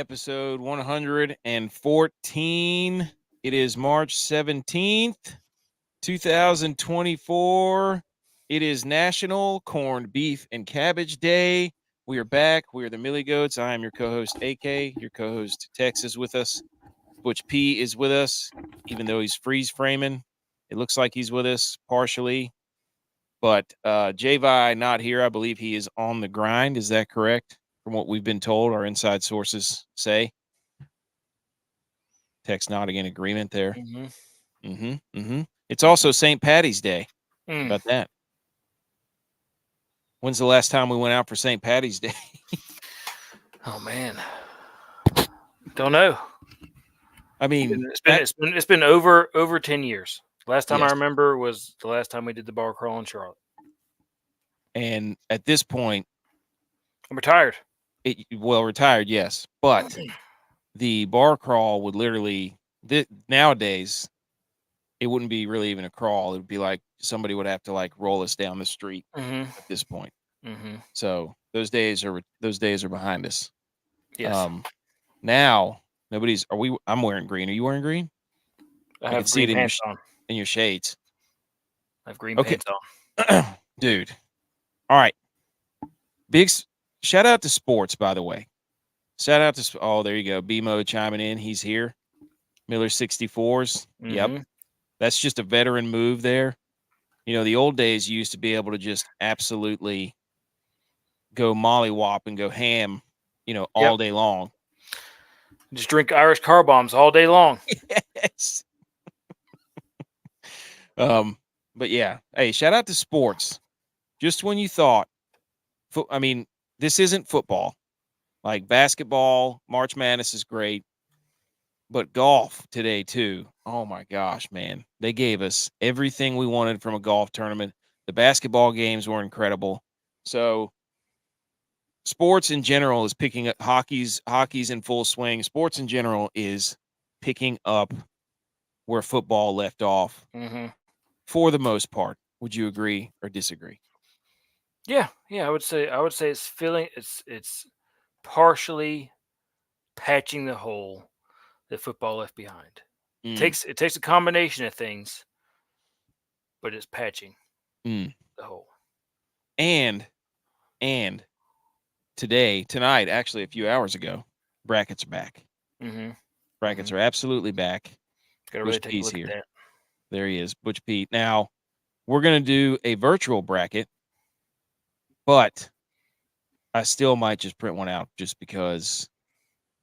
episode 114. It is March 17th, 2024. It is National Corned Beef and Cabbage Day. We are back. We are the Millie Goats. I am your co-host, AK. Your co-host, Tex, is with us. Butch P is with us, even though he's freeze framing. It looks like he's with us partially. But J.Vi not here. I believe he is on the grind. Is that correct? From what we've been told, our inside sources say. Text nodding in agreement there. It's also St. Patty's Day. How about that? When's the last time we went out for St. Patty's Day? Oh man, don't know. I mean, it's been over 10 years. Last time Yes. I remember was the last time we did the bar crawl in Charlotte. And at this point, I'm retired. Retired, yes, but the bar crawl would literally nowadays it wouldn't be really even a crawl. It would be like somebody would have to like roll us down the street at this point. So those days are behind us. Yes. Now I'm wearing green. Are you wearing green? I have green pants on. In your shades. I have green pants on. Dude. All right. Big shout out to sports, by the way. Shout out to there you go. BMO chiming in. He's here. Miller 64s. Yep. That's just a veteran move there. You know, the old days you used to be able to just absolutely go mollywop and go ham, all day long. Just drink Irish car bombs all day long. Yes. But yeah, hey, shout out to sports. Just when you thought, this isn't football. Like basketball, March Madness is great, but golf today too. Oh my gosh, man. They gave us everything we wanted from a golf tournament. The basketball games were incredible. So sports in general is picking up. Hockey's in full swing. Sports in general is picking up where football left off for the most part. Would you agree or disagree? Yeah. I would say it's partially patching the hole that football left behind. It takes a combination of things, but it's patching the hole. And tonight, actually a few hours ago, brackets are back. Brackets are absolutely back. Gotta really take a look at that. There he is, Butch Pete. Now, we're going to do a virtual bracket, but I still might just print one out just because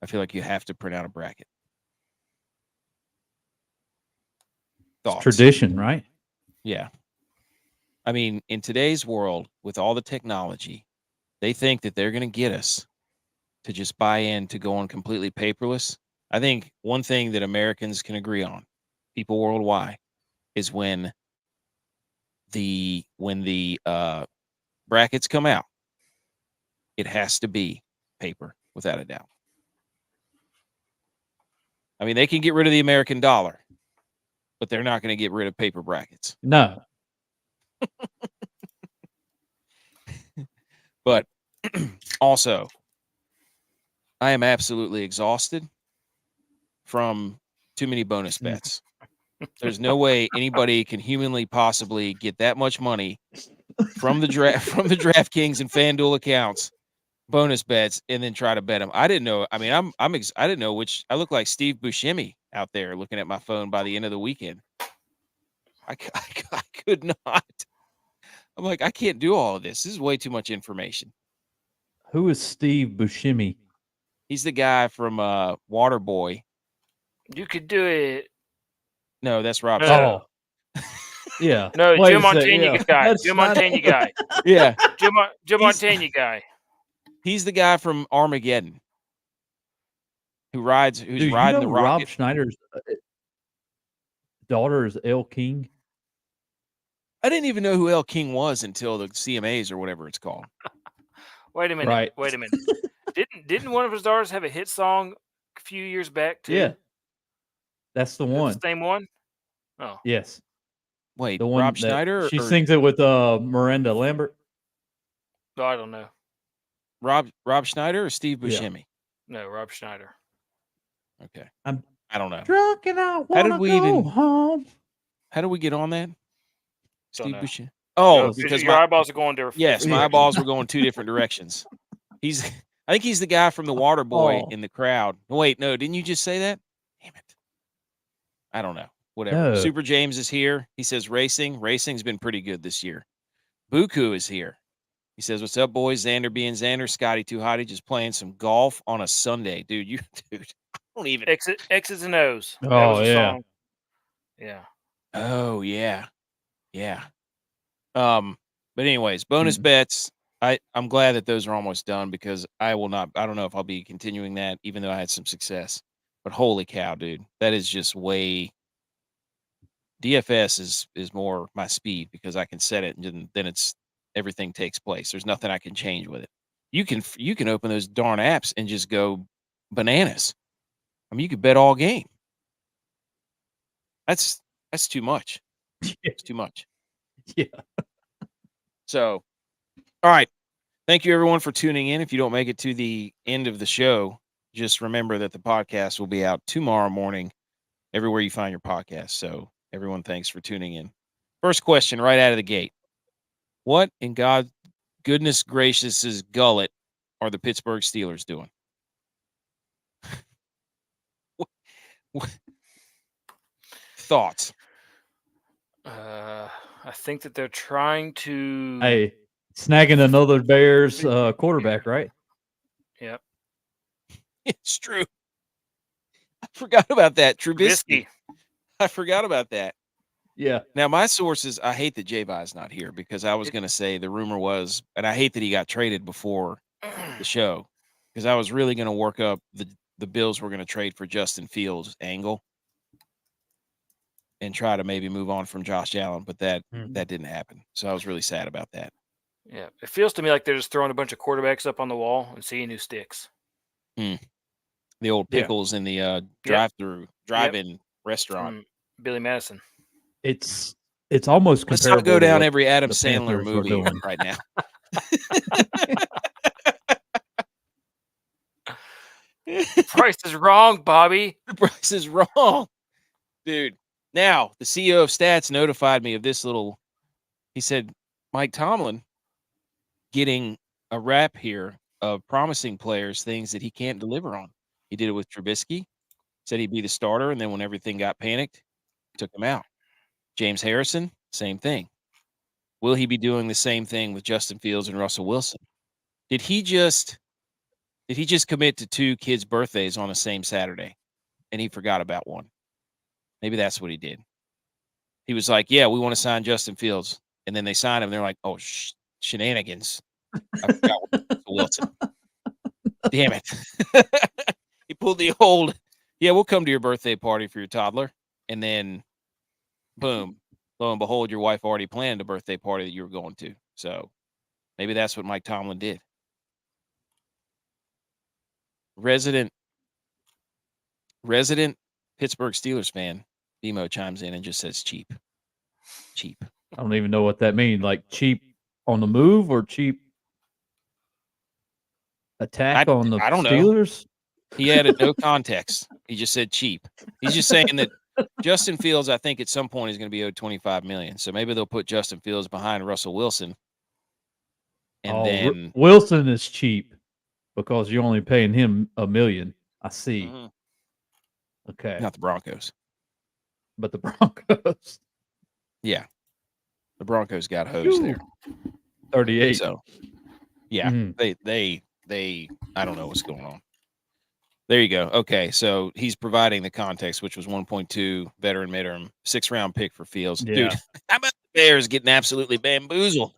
I feel like you have to print out a bracket. Thoughts? It's tradition, right? Yeah. I mean, in today's world, with all the technology, they think that they're going to get us to just buy in to going completely paperless. I think one thing that Americans can agree on, people worldwide, is when the brackets come out, it has to be paper, without a doubt. I mean, they can get rid of the American dollar, but they're not going to get rid of paper brackets. No. But also, I am absolutely exhausted from too many bonus bets. There's no way anybody can humanly possibly get that much money from the DraftKings and FanDuel accounts, bonus bets, and then try to bet them. I didn't know. I mean, I didn't know which. I look like Steve Buscemi out there looking at my phone by the end of the weekend. I could not. I'm like, I can't do all of this. This is way too much information. Who is Steve Buscemi? He's the guy from Waterboy. You could do it. No, that's Rob. Oh, yeah. No, Jim Montana guy. Jim Montana guy. Yeah, Jim Montana guy. He's the guy from Armageddon who's riding the rocket. Rob Schneider's daughter is Elle King. I didn't even know who Elle King was until the CMAs or whatever it's called. Wait a minute. Right. Wait a minute. Didn't one of his daughters have a hit song a few years back too? Yeah. That's the one. The same one? Oh. Yes. Wait, the one Rob Schneider? She sings it with Miranda Lambert. No, I don't know. Rob Schneider or Steve Buscemi? No, Rob Schneider. Okay. I'm I don't know. drunk and I How did want to we go even- home. How do we get on that? Steve know. Buscemi. Oh, Yo, because your my eyeballs are going different. yes, my Yeah. eyeballs were going 2 different directions. I think he's the guy from the Water Boy Oh. in the crowd. Wait, no, didn't you just say that? Damn it. I don't know. Whatever. No. Super James is here. He says racing's been pretty good this year. Buku is here. He says, "What's up, boys? Xander being Xander, Scotty Too Hotty, just playing some golf on a Sunday, dude. I don't even. X's and O's. That Oh, was the yeah. song. Yeah. Oh yeah, yeah. But anyways, bonus bets. I'm glad that those are almost done because I will not. I don't know if I'll be continuing that, even though I had some success. But holy cow, dude, that is just way. DFS is more my speed because I can set it and then it's everything takes place. There's nothing I can change with it. You can open those darn apps and just go bananas. I mean, you could bet all game. That's too much. It's too much. Yeah. So, all right. Thank you everyone for tuning in. If you don't make it to the end of the show, just remember that the podcast will be out tomorrow morning everywhere you find your podcast. So, everyone, thanks for tuning in. First question right out of the gate. What in God goodness gracious's gullet are the Pittsburgh Steelers doing? Thoughts? I think that they're trying to. Hey, snagging another Bears quarterback, right? Yep. It's true. I forgot about that. Trubisky. Trubisky. I forgot about that. Yeah. Now, my sources, I hate that J-Vi's not here because I was going to say the rumor was, and I hate that he got traded before the show because I was really going to work up the Bills were going to trade for Justin Fields angle and try to maybe move on from Josh Allen, but that didn't happen. So I was really sad about that. Yeah, it feels to me like they're just throwing a bunch of quarterbacks up on the wall and seeing who sticks. The old pickles in the drive-in restaurant. From Billy Madison. It's almost Let's comparable. not go to down what every Adam the Sandler Panthers are movie doing. right now. The price is wrong, Bobby. The price is wrong, dude. Now, the CEO of Stats notified me of this little. He said, Mike Tomlin getting a rap here of promising players things that he can't deliver on. He did it with Trubisky, said he'd be the starter, and then when everything got panicked, took him out. James Harrison, same thing. Will he be doing the same thing with Justin Fields and Russell Wilson? Did he just commit to 2 kids' birthdays on the same Saturday and he forgot about one? Maybe that's what he did. He was like, yeah, we want to sign Justin Fields. And then they signed him. They're like, oh, shenanigans. I forgot Russell Wilson. Damn it. He pulled the old, yeah, we'll come to your birthday party for your toddler. And then, boom, lo and behold, your wife already planned a birthday party that you were going to. So maybe that's what Mike Tomlin did. Resident Pittsburgh Steelers fan, BMO chimes in and just says cheap. Cheap. I don't even know what that means. Like cheap on the move or cheap attack on the I don't know. Steelers? He added no context. He just said cheap. He's just saying that Justin Fields, I think at some point is going to be owed $25 million. So maybe they'll put Justin Fields behind Russell Wilson. And then Wilson is cheap because you're only paying him $1 million. I see. Okay. Not the Broncos. But the Broncos. Yeah. The Broncos got hosed there. 38. So yeah, they I don't know what's going on. There you go. Okay, so he's providing the context, which was 1.2 veteran midterm, 6th-round pick for Fields. Yeah. Dude, how about the Bears getting absolutely bamboozled?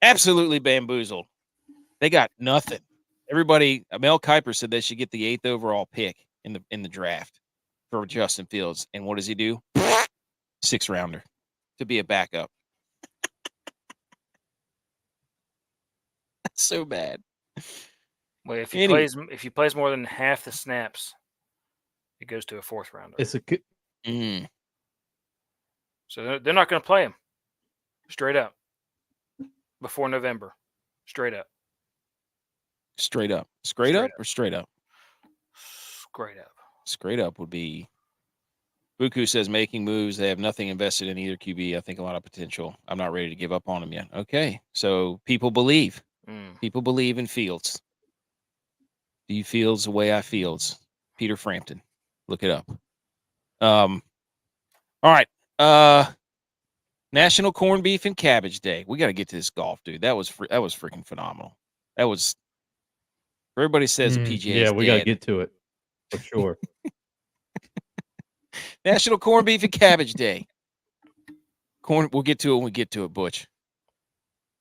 Absolutely bamboozled. They got nothing. Everybody, Mel Kiper said they should get the 8th overall pick in the draft for Justin Fields. And what does he do? 6th-rounder to be a backup. That's so bad. Well, if he plays more than half the snaps, it goes to a 4th rounder. It's a So they're not going to play him straight up before November. Straight up. Straight up. Straight up or straight up? Straight up would be. Buku says making moves. They have nothing invested in either QB. I think a lot of potential. I'm not ready to give up on them yet. Okay, so people believe. People believe in Fields. Do you Fields the way I Fields? Peter Frampton. Look it up. All right. National Corned Beef and Cabbage Day. We got to get to this golf, dude. That was freaking phenomenal. That was. Everybody says the PGA. Yeah, we got to get to it for sure. National Corned Beef and Cabbage Day. We'll get to it when we get to it, Butch.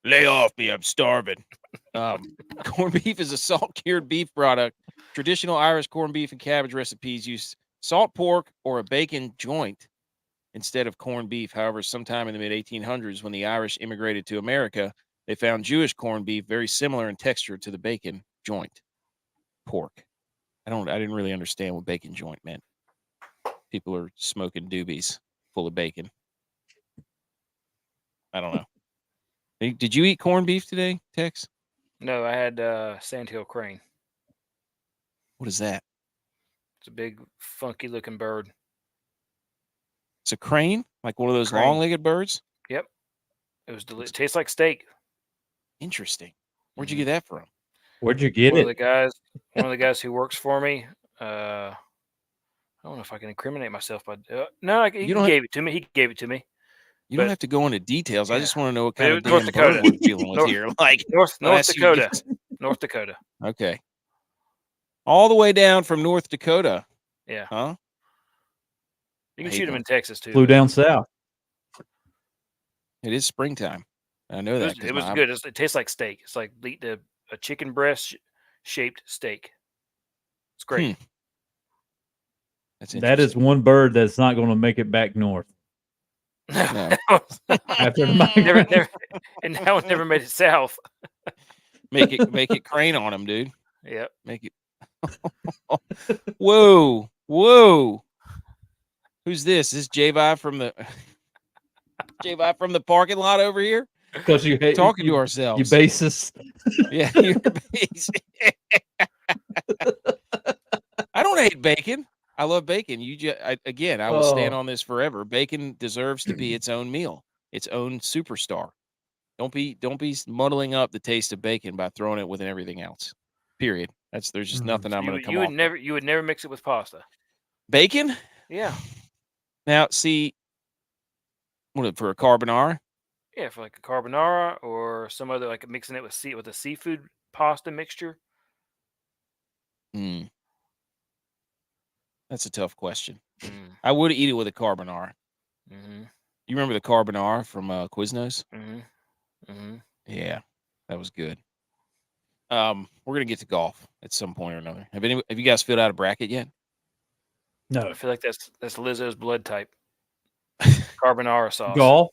Lay off me, I'm starving. Corned beef is a salt-cured beef product. Traditional Irish corned beef and cabbage recipes use salt pork or a bacon joint instead of corned beef. However, sometime in the mid-1800s, when the Irish immigrated to America, they found Jewish corned beef very similar in texture to the bacon joint pork. I didn't really understand what bacon joint meant. People are smoking doobies full of bacon. I don't know. Did you eat corned beef today, Tex? No, I had sandhill crane. What is that? It's a big, funky-looking bird. It's a crane? Like one of those long-legged birds? Yep. It was delicious. It tastes like steak. Interesting. Where'd you get that from? Where'd you get One it? One of the guys who works for me. I don't know if I can incriminate myself, but no, he gave it to me. He gave it to me. You don't have to go into details. Yeah. I just want to know what kind of North Dakota we're dealing with here. Like North Dakota. North Dakota. Okay. All the way down from North Dakota. Yeah. Huh? You can shoot them in Texas too. Flew down south. It is springtime. I know that. It was good. It tastes like steak. It's like a chicken breast shaped steak. It's great. That is one bird that's not going to make it back north. No. After the never, and that one never made it south. Make it crane on him, dude. Yep. Make it. Whoa. Who's this? Is this J-Vi from the parking lot over here? Because you hate talking to ourselves. You basis. Yeah, you're basic. I don't hate bacon. I love bacon. I will stand on this forever. Bacon deserves to be its own meal, its own superstar. Don't be muddling up the taste of bacon by throwing it with everything else. Period. There's just nothing I'm going to come off. You would never mix it with pasta. Bacon? Yeah. Now, see, what for a carbonara? Yeah, for like a carbonara or some other, like mixing it with a seafood pasta mixture. That's a tough question. I would eat it with a carbonara. You remember the carbonara from Quiznos? Yeah, that was good. We're gonna get to golf at some point or another. Have you guys filled out a bracket yet? No. I feel like that's Lizzo's blood type. Carbonara sauce. Golf.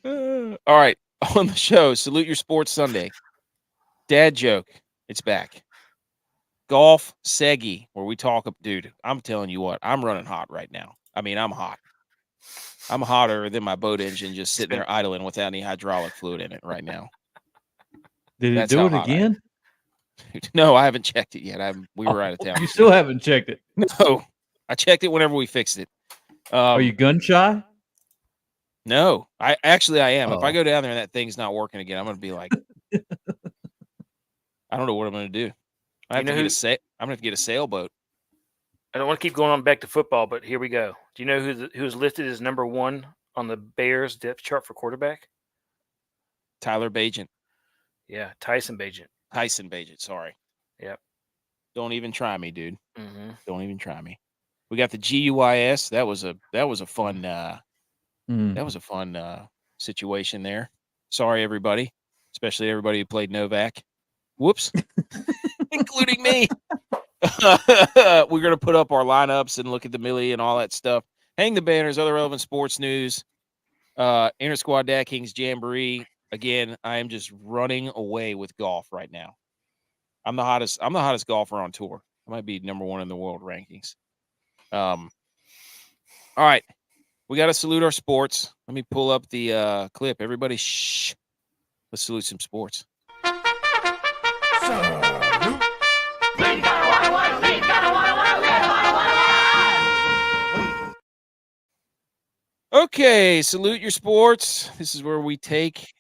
All right, on the show, Salute Your Sports Sunday. Dad joke. It's back. Golf Seggy, where we talk, dude, I'm telling you what, I'm running hot right now. I mean, I'm hot. I'm hotter than my boat engine just sitting there idling without any hydraulic fluid in it right now. Did it do it again? No, I haven't checked it yet. We were out of town. You still haven't checked it? No, I checked it whenever we fixed it. Are you gun shy? No, I am. If I go down there and that thing's not working again, I'm going to be like, I don't know what I'm going to do. I'm going to have to get a sailboat. I don't want to keep going on back to football, but here we go. Do you know who's listed as number 1 on the Bears depth chart for quarterback? Tyler Bagent. Yeah, Tyson Bagent. Sorry. Yep. Don't even try me, dude. Don't even try me. We got the G.U.Y.S. That was a fun. That was a fun situation there. Sorry, everybody, especially everybody who played Novak. Whoops, including me. We're going to put up our lineups and look at the Millie and all that stuff. Hang the banners, other relevant sports news. Inter Squad DraftKings Jamboree. Again, I am just running away with golf right now. I'm the hottest golfer on tour. I might be number 1 in the world rankings. All right. We got to salute our sports. Let me pull up the clip. Everybody, shh. Let's salute some sports. Salute Okay, salute your sports. This is where we take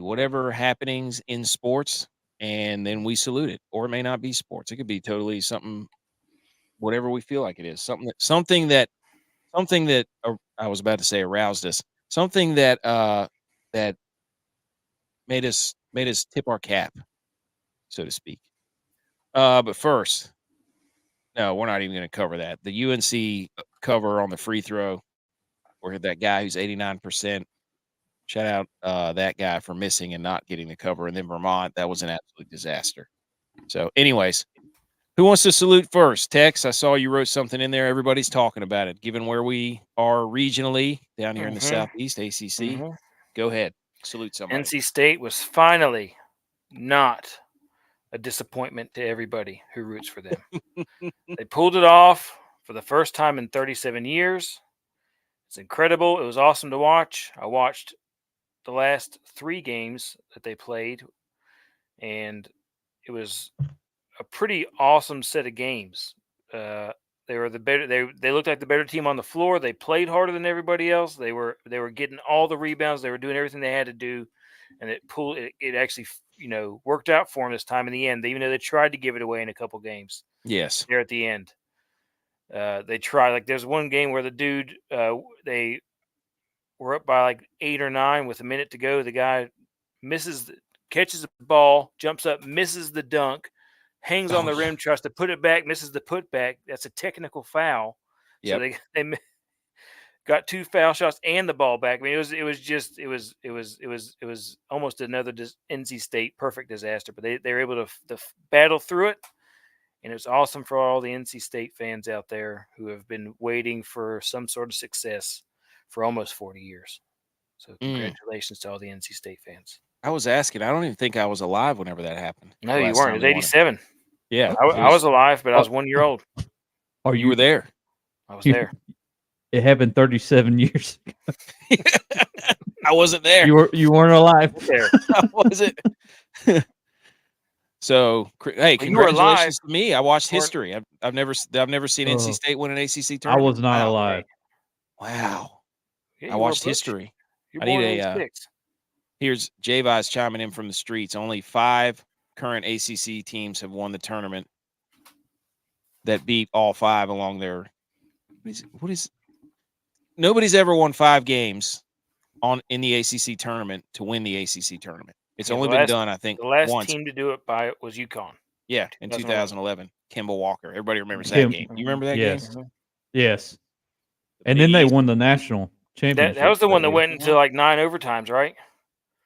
whatever happenings in sports, and then we salute it. Or it may not be sports. It could be totally something, whatever we feel like it is. Something that I was about to say aroused us. Something that that made us tip our cap, so to speak. But first, no, we're not even going to cover that. The UNC cover on the free throw, where that guy who's 89%. Shout out that guy for missing and not getting the cover. And then Vermont, that was an absolute disaster. So, anyways, who wants to salute first? Tex, I saw you wrote something in there. Everybody's talking about it. Given where we are regionally down here in the Southeast, ACC, go ahead. Salute somebody. NC State was finally not a disappointment to everybody who roots for them. They pulled it off for the first time in 37 years. It's incredible. It was awesome to watch. I watched the last 3 games that they played, and it was a pretty awesome set of games. They were the better. They looked like the better team on the floor. They played harder than everybody else. They were getting all the rebounds. They were doing everything they had to do, and it actually worked out for them this time in the end. Even though they tried to give it away in a couple games. Yes, there at the end, they tried. Like there's one game where the dude they were up by like 8 or 9 with a minute to go. The guy catches the ball, jumps up, misses the dunk. Hangs on the rim, tries to put it back, misses the putback. That's a technical foul. Yep. So they got 2 foul shots and the ball back. I mean, it was almost another NC State perfect disaster. But they were able to battle through it, and it was awesome for all the NC State fans out there who have been waiting for some sort of success for almost 40 years. So congratulations to all the NC State fans. I was asking. I don't even think I was alive whenever that happened. No, you weren't. It was 87. Yeah. I was alive, but I was 1 year old. Oh, you were there? I was there. It happened 37 years ago. I wasn't there. You weren't alive. There. I wasn't. So, hey, congratulations to me. I watched history. I've never seen NC State win an ACC tournament. I was not alive. Wow. Yeah, I watched history. I need here's J.V.S chiming in from the streets. Only 5 current ACC teams have won the tournament that beat all 5 along their. What is? Nobody's ever won 5 games in the ACC tournament to win the ACC tournament. It's only been done, I think, the last once. team to do it was UConn. Yeah, in 2011, Kimball Walker. Everybody remembers that game. You remember that game? Yes. And then they won the national championship. That was the one that went into like 9 overtimes, right?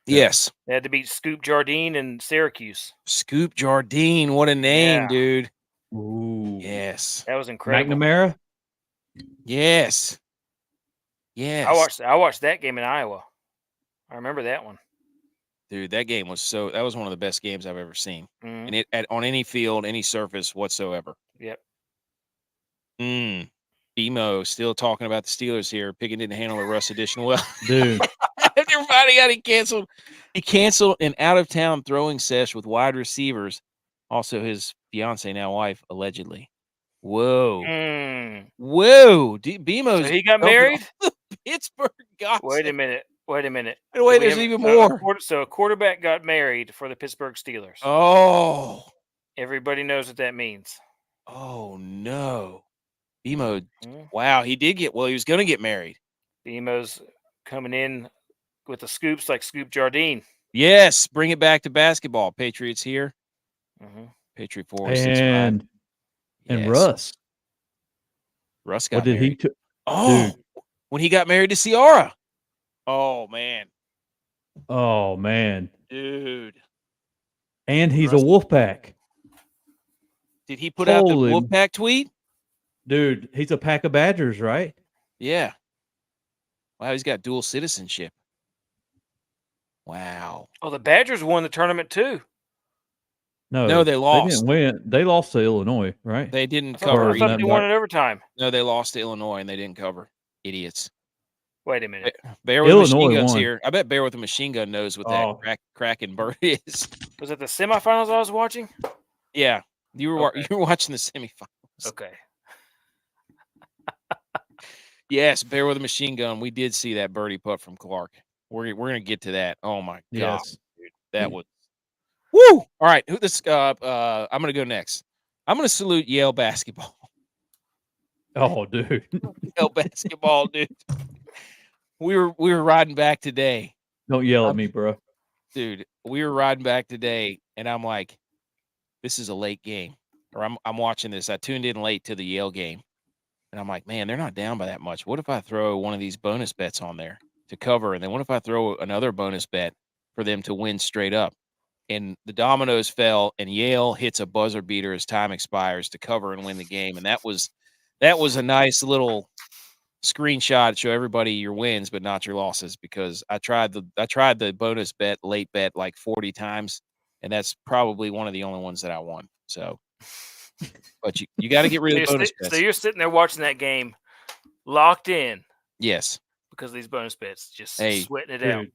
Yes. They had to beat Scoop Jardine and Syracuse. Scoop Jardine, what a name, dude. Ooh. Yes. That was incredible. McNamara? Yes. Yes. I watched that game in Iowa. I remember that one. Dude, that game was that was one of the best games I've ever seen. And it on any field, any surface whatsoever. Yep. Emo still talking about the Steelers here. Pickett didn't handle the Russ edition well. Dude. Everybody got canceled. He canceled an out-of-town throwing sesh with wide receivers. Also his fiance, now wife, allegedly. Whoa. Whoa. BMO's so he got married? Pittsburgh gossip. Wait a minute. Wait, there's even more. So a quarterback got married for the Pittsburgh Steelers. Oh. Everybody knows what that means. Oh, no. BMO. Wow, he was going to get married. BMO's coming in with the scoops like Scoop Jardine. Yes, bring it back to basketball. Patriots here. Patriot 465. And Russ. Russ got married. He dude. When he got married to Ciara. Oh, man. Dude. And he's a Wolfpack. Did he put out the Wolfpack tweet? Dude, he's a pack of Badgers, right? Yeah. Wow, he's got dual citizenship. Wow. Oh, the Badgers won the tournament too. No, they lost. They didn't win. They lost to Illinois, right? They didn't cover. I thought they won in overtime. No, they lost to Illinois and they didn't cover. Idiots. Wait a minute. Bear with the machine guns here. I bet Bear with the machine gun knows what that cracking bird is. Was it the semifinals I was watching? Yeah, you were watching the semifinals. Okay. Yes, bear with a machine gun. We did see that birdie putt from Clark. We're gonna get to that. Oh my god, Yes. dude, that was woo. All right, I'm gonna go next. I'm gonna salute Yale basketball. Oh, dude. Yale basketball, dude. We were riding back today. Don't yell at me, bro. Dude, we were riding back today, and I'm like, this is a late game. Or I'm watching this. I tuned in late to the Yale game. And I'm like, man, they're not down by that much. What if I throw one of these bonus bets on there to cover? And then what if I throw another bonus bet for them to win straight up? And the dominoes fell, and Yale hits a buzzer beater as time expires to cover and win the game. And that was a nice little screenshot to show everybody your wins, but not your losses, because I tried the bonus bet, late bet, like 40 times, and that's probably one of the only ones that I won. So, but you got to get rid of the bonus bets. So you're sitting there watching that game, locked in. Yes, because of these bonus bets, just Hey, sweating it out.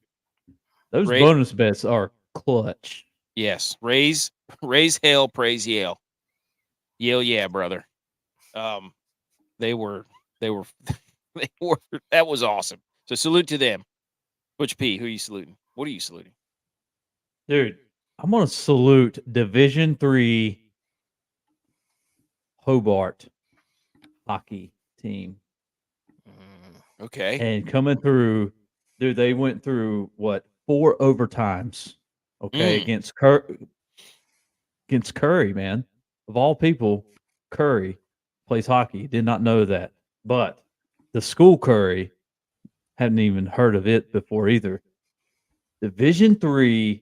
Those bonus bets are clutch. Yes, raise hell, praise Yale. Yale, yeah, brother. They were that was awesome. So salute to them. Butch P, who are you saluting? What are you saluting? Dude, I'm gonna salute Division III Hobart hockey team. Okay. And coming through, dude, they went through 4 overtimes. Okay, against Curry, man. Of all people, Curry plays hockey. Did not know that. But the school Curry, hadn't even heard of it before either. Division III,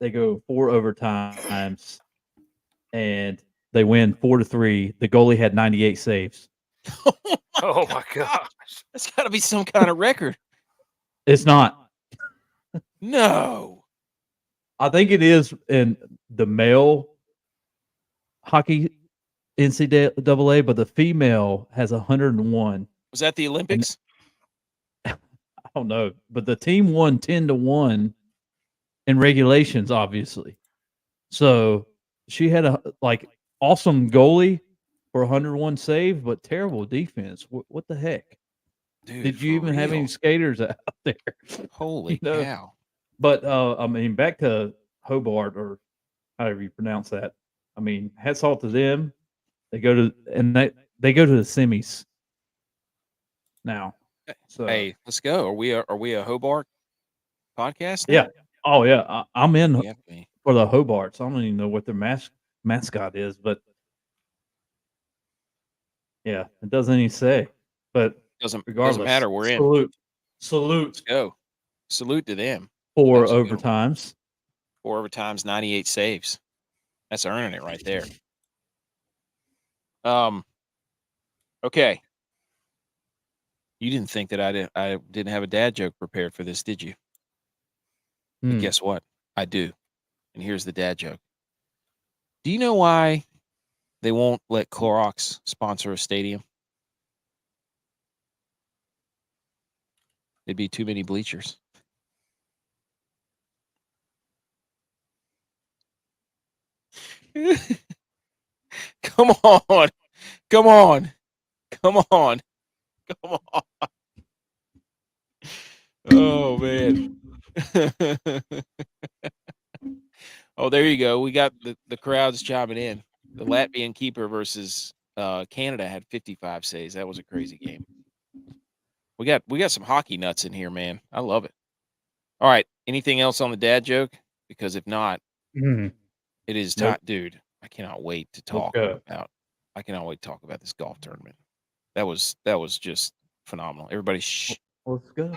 they go 4 overtimes and they win 4-3. The goalie had 98 saves. Oh my gosh. That's got to be some kind of record. It's not. No. I think it is in the male hockey NCAA, but the female has 101. Was that the Olympics? I don't know, but the team won 10-1 in regulations, obviously. So she had a awesome goalie for 101 save, but terrible defense. What the heck? Dude, did you even have any skaters out there? Holy cow. But I mean, back to Hobart, or however you pronounce that. I mean, hats off to them. They go to they go to the semis now. So hey, let's go. Are we a Hobart podcast now? Yeah. Oh yeah. I'm in for the Hobarts. I don't even know what their mascot is, but yeah, it doesn't even say. But doesn't matter. We're in. Salute. Let's go. Salute to them. 4 overtimes. 4 overtimes, 98 saves. That's earning it right there. Okay. You didn't think that I didn't have a dad joke prepared for this, did you? But guess what? I do. And here's the dad joke. Do you know why they won't let Clorox sponsor a stadium? It'd be too many bleachers. Come on. Come on. Come on. Come on. Oh, man. Oh, there you go. We got the crowds chiming in. The Latvian keeper versus Canada had 55 saves. That was a crazy game. We got some hockey nuts in here, man. I love it. All right. Anything else on the dad joke? Because if not, it is time, dude. I cannot wait to talk about. I cannot wait to talk about this golf tournament. That was just phenomenal. Everybody, shh. Let's go.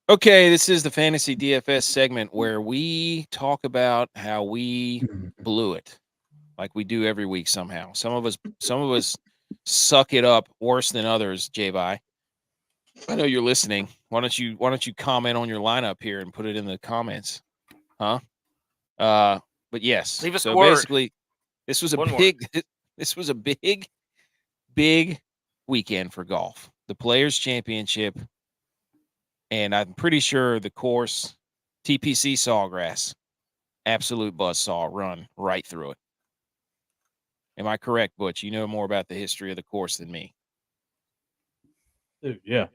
Okay, this is the Fantasy DFS segment where we talk about how we blew it, like we do every week somehow. Some of us suck it up worse than others. J-Vi, I know you're listening. Why don't you comment on your lineup here and put it in the comments, huh? But yes. Leave us so a word. Basically, this was a big weekend for golf. The Players Championship And I'm pretty sure the course, TPC Sawgrass, absolute buzzsaw run right through it. Am I correct, Butch? You know more about the history of the course than me. Dude, yeah.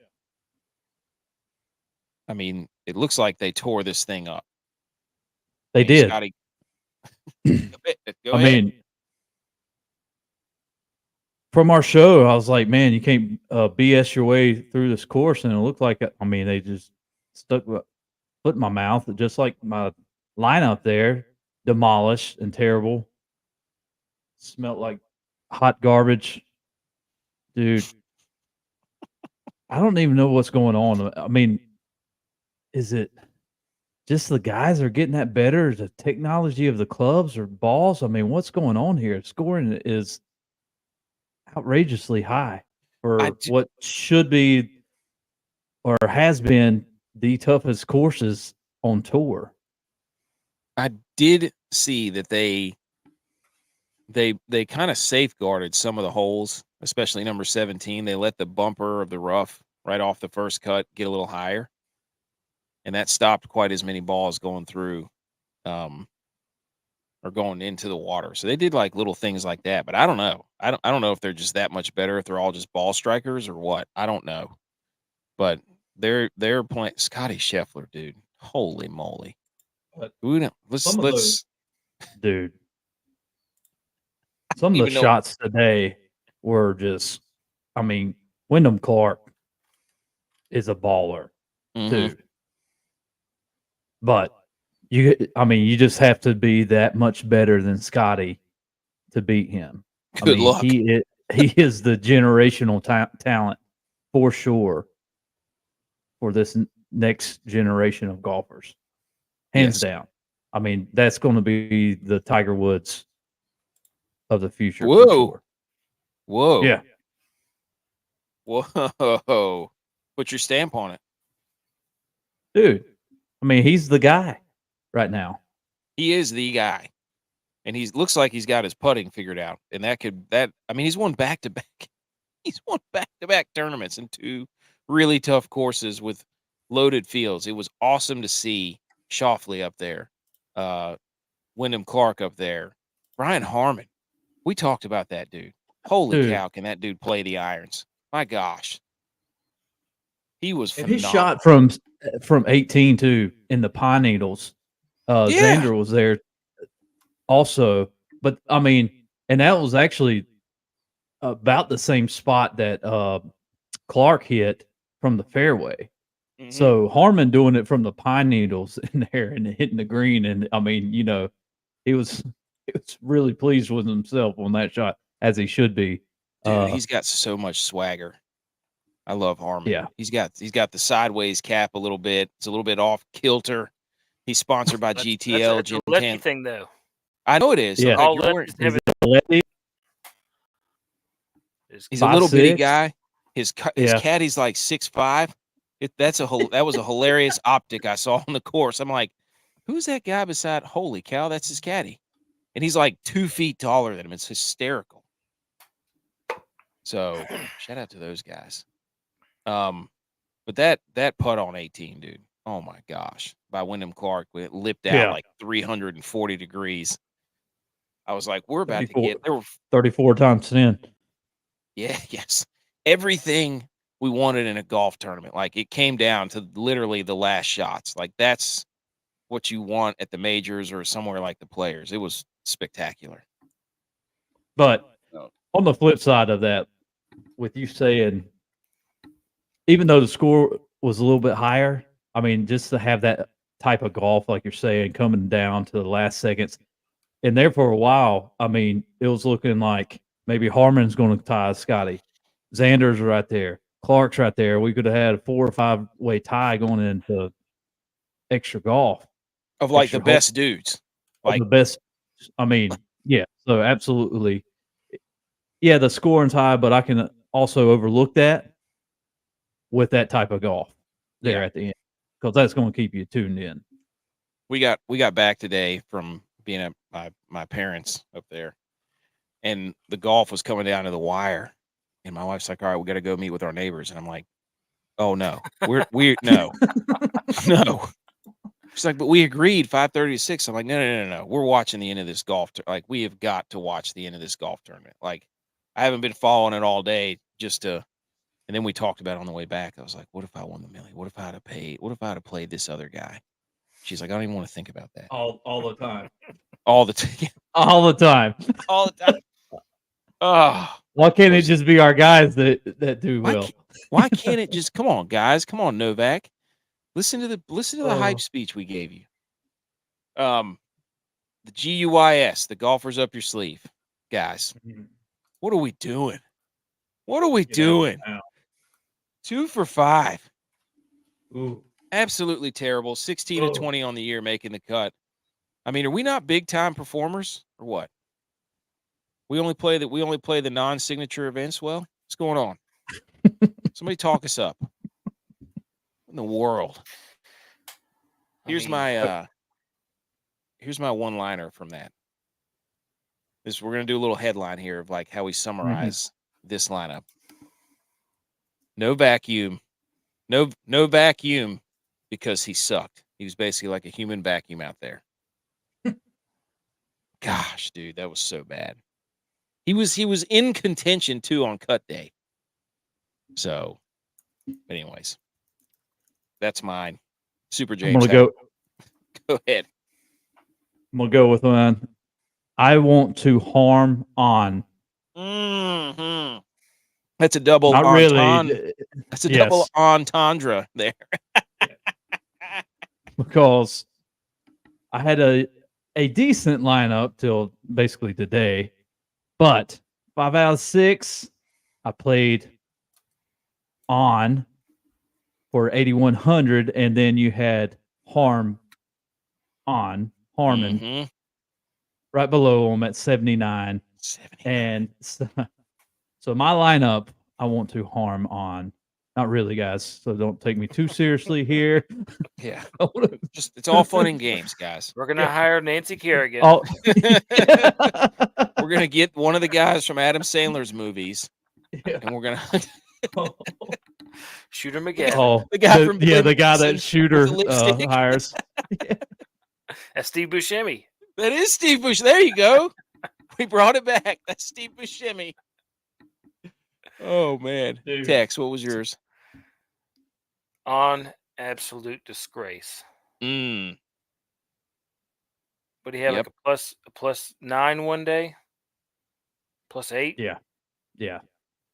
I mean, it looks like they tore this thing up. They did. Scotty, go I ahead. mean, from our show, I was like, man, you can't BS your way through this course. And it looked like, I mean, they just stuck a foot in my mouth, just like my lineup there, demolished and terrible. Smelled like hot garbage. Dude, I don't even know what's going on. I mean, is it just the guys are getting that better? Is the technology of the clubs or balls? I mean, what's going on here? Scoring is outrageously high for what should be or has been the toughest courses on tour. I did see that they kind of safeguarded some of the holes, especially number 17. They let the bumper of the rough right off the first cut get a little higher, and that stopped quite as many balls going through or going into the water. So they did like little things like that, but I don't know. I don't know if they're just that much better, if they're all just ball strikers or what. I don't know. But they're playing Scotty Scheffler, dude. Holy moly. But Let's dude. Some of the shots today were just, I mean, Wyndham Clark is a baller, dude. But you just have to be that much better than Scotty to beat him. Good luck. He is the generational talent for sure for this next generation of golfers, hands down. I mean, that's going to be the Tiger Woods of the future. Whoa. For sure. Whoa. Yeah. Whoa. Put your stamp on it. Dude, I mean, he's the guy right now. He is the guy. And he looks like he's got his putting figured out. And he's won back-to-back. He's won back-to-back tournaments in 2 really tough courses with loaded fields. It was awesome to see Schauffele up there, Wyndham Clark up there, Brian Harmon. We talked about that dude. Holy cow, can that dude play the irons? My gosh. He was phenomenal. He shot from 18 too in the Pine Needles. Xander was there also, but I mean, and that was actually about the same spot that Clark hit from the fairway. Mm-hmm. So Harmon doing it from the Pine Needles in there and hitting the green, and I mean, you know, he was really pleased with himself on that shot, as he should be. Dude, he's got so much swagger. I love Harmon. Yeah, he's got the sideways cap a little bit. It's a little bit off kilter. He's sponsored by GTL. That's a lefty thing, though. I know it is. Yeah, like he's a little bitty guy. His caddy's like 6'5". That was a hilarious optic I saw on the course. I'm like, who's that guy beside? Holy cow, that's his caddy, and he's like 2 feet taller than him. It's hysterical. So shout out to those guys. But that putt on 18, dude. Oh my gosh, by Wyndham Clark, it lipped out like 340 degrees. I was like, we're about to get there. Were 34 times 10. Yeah, yes. Everything we wanted in a golf tournament. Like, it came down to literally the last shots. Like, that's what you want at the majors or somewhere like the Players. It was spectacular. But on the flip side of that, with you saying, even though the score was a little bit higher, I mean, just to have that type of golf, like you're saying, coming down to the last seconds, and there for a while, I mean, it was looking like maybe Harmon's going to tie Scotty. Xander's right there. Clark's right there. We could have had a 4 or 5 way tie going into extra golf. Of like the best dudes. Like the best. I mean, yeah. So absolutely. Yeah, the scoring's high, but I can also overlook that with that type of golf there at the end, because that's going to keep you tuned in. We got back today from being at my parents up there, and the golf was coming down to the wire, and my wife's like, all right, we got to go meet with our neighbors. And I'm like, Oh no, we're no. No. She's like, but we agreed 5:30 to 6. I'm like, no. We're watching the end of this golf. Like, we have got to watch the end of this golf tournament. Like, I haven't been following it all day just to. And then we talked about it on the way back. I was like, what if I won the million? What if I had to pay? What if I had to play this other guy? She's like, I don't even want to think about that. All the time. All the time. All the time. All the time. Oh. Why can't it just be our guys that do well? Why can't it just come on, guys? Come on, Novak. Listen to the hype speech we gave you. The G.U.Y.S, the golfers up your sleeve, guys. What are we doing? What are we doing? 2 for 5. Ooh. Absolutely terrible. 16 to 20 on the year making the cut. I mean, are we not big time performers or what? We only play the non-signature events. Well, what's going on? Somebody talk us up. In the world. Here's my one-liner from that. We're gonna do a little headline here of like how we summarize this lineup. No vacuum, no vacuum, because he sucked. He was basically like a human vacuum out there. Gosh, dude, that was so bad. He was in contention too on cut day. So, anyways, that's mine. Super James. I'm gonna go ahead. I'm gonna go with one. I want to harm on. Mm-hmm. That's a double. Not really. That's a double entendre there. Because I had a decent lineup till basically today, but 5 out of 6, I played on for 8,100, and then you had Harmon right below him at 79. And so my lineup, I want to harm on. Not really, guys. So don't take me too seriously here. Yeah. It's all fun and games, guys. We're gonna hire Nancy Kerrigan. We're gonna get one of the guys from Adam Sandler's movies, and we're gonna Shooter McGavin. Oh, the guy from the guy that Shooter hires. That's Steve Buscemi. That is Steve Bush. There you go. We brought it back. That's Steve Buscemi. Oh man, dude. Tex, what was yours? On absolute disgrace. But he had like a plus 9 one day. Plus 8. Yeah.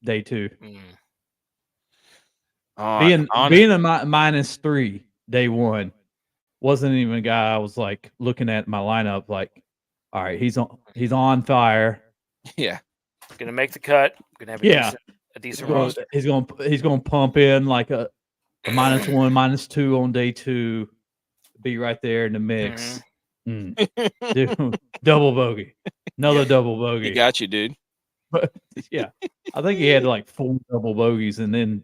Day 2. Being a -3 day 1 wasn't even a guy I was like looking at my lineup like, all right, he's on fire. Yeah, gonna make the cut. Gonna have a decent roster. He's gonna pump in like a -1, -2 on day 2, be right there in the mix. Dude, double bogey, another double bogey. He got you, dude. But yeah, I think he had like 4 double bogeys and then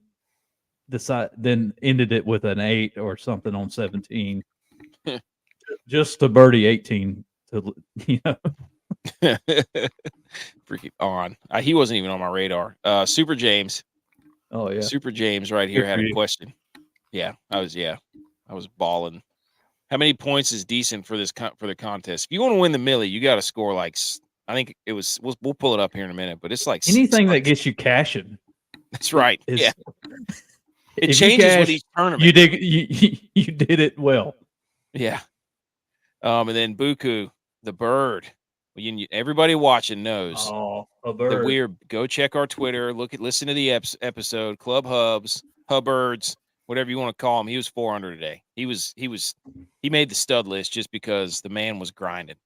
ended it with an 8 or something on 17, just to birdie 18. To freaking on. He wasn't even on my radar. Super James. Oh yeah, Super James right here had a question. Yeah, I was balling. How many points is decent for this for the contest? If you want to win the millie, you got to score like, I think it was. We'll pull it up here in a minute, but it's like anything that gets you cashing. That's right. Yeah, it changes with each tournament. You did it well. Yeah. And then Buku, the bird. Everybody watching knows. Oh, a bird. That we're go check our Twitter. Listen to the episode. Club Hubbards, whatever you want to call him. He was 400 today. He made the stud list just because the man was grinding.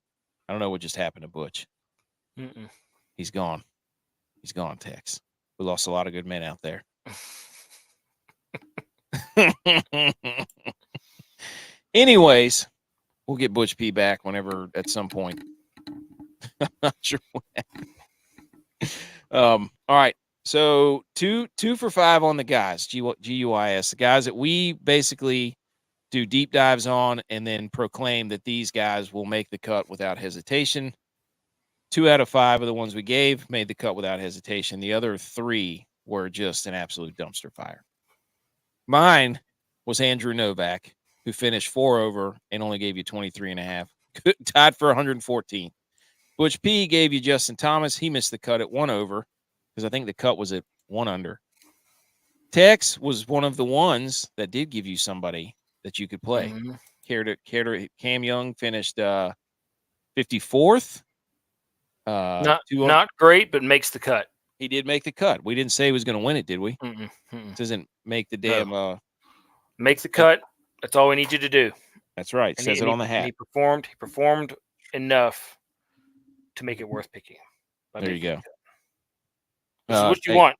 I don't know what just happened to Butch. He's gone. He's gone, Tex. We lost a lot of good men out there. Anyways, we'll get Butch P back whenever at some point. I'm not sure when. All right. So two for 5 on the guys, G.U.Y.S, the guys that we basically do deep dives on and then proclaim that these guys will make the cut without hesitation. 2 out of 5 of the ones we gave made the cut without hesitation. The other 3 were just an absolute dumpster fire. Mine was Andrew Novak, who finished 4 over and only gave you 23.5. Tied for 114. Butch P gave you Justin Thomas. He missed the cut at 1 over because I think the cut was at 1 under. Tex was one of the ones that did give you somebody that you could play. Cam Young finished 54th. Not great, but makes the cut. He did make the cut. We didn't say he was going to win it, did we? It doesn't make the damn. Make the cut. That's all we need you to do. That's right. It says it on the hat. He performed enough to make it worth picking. There you go. This is what you want.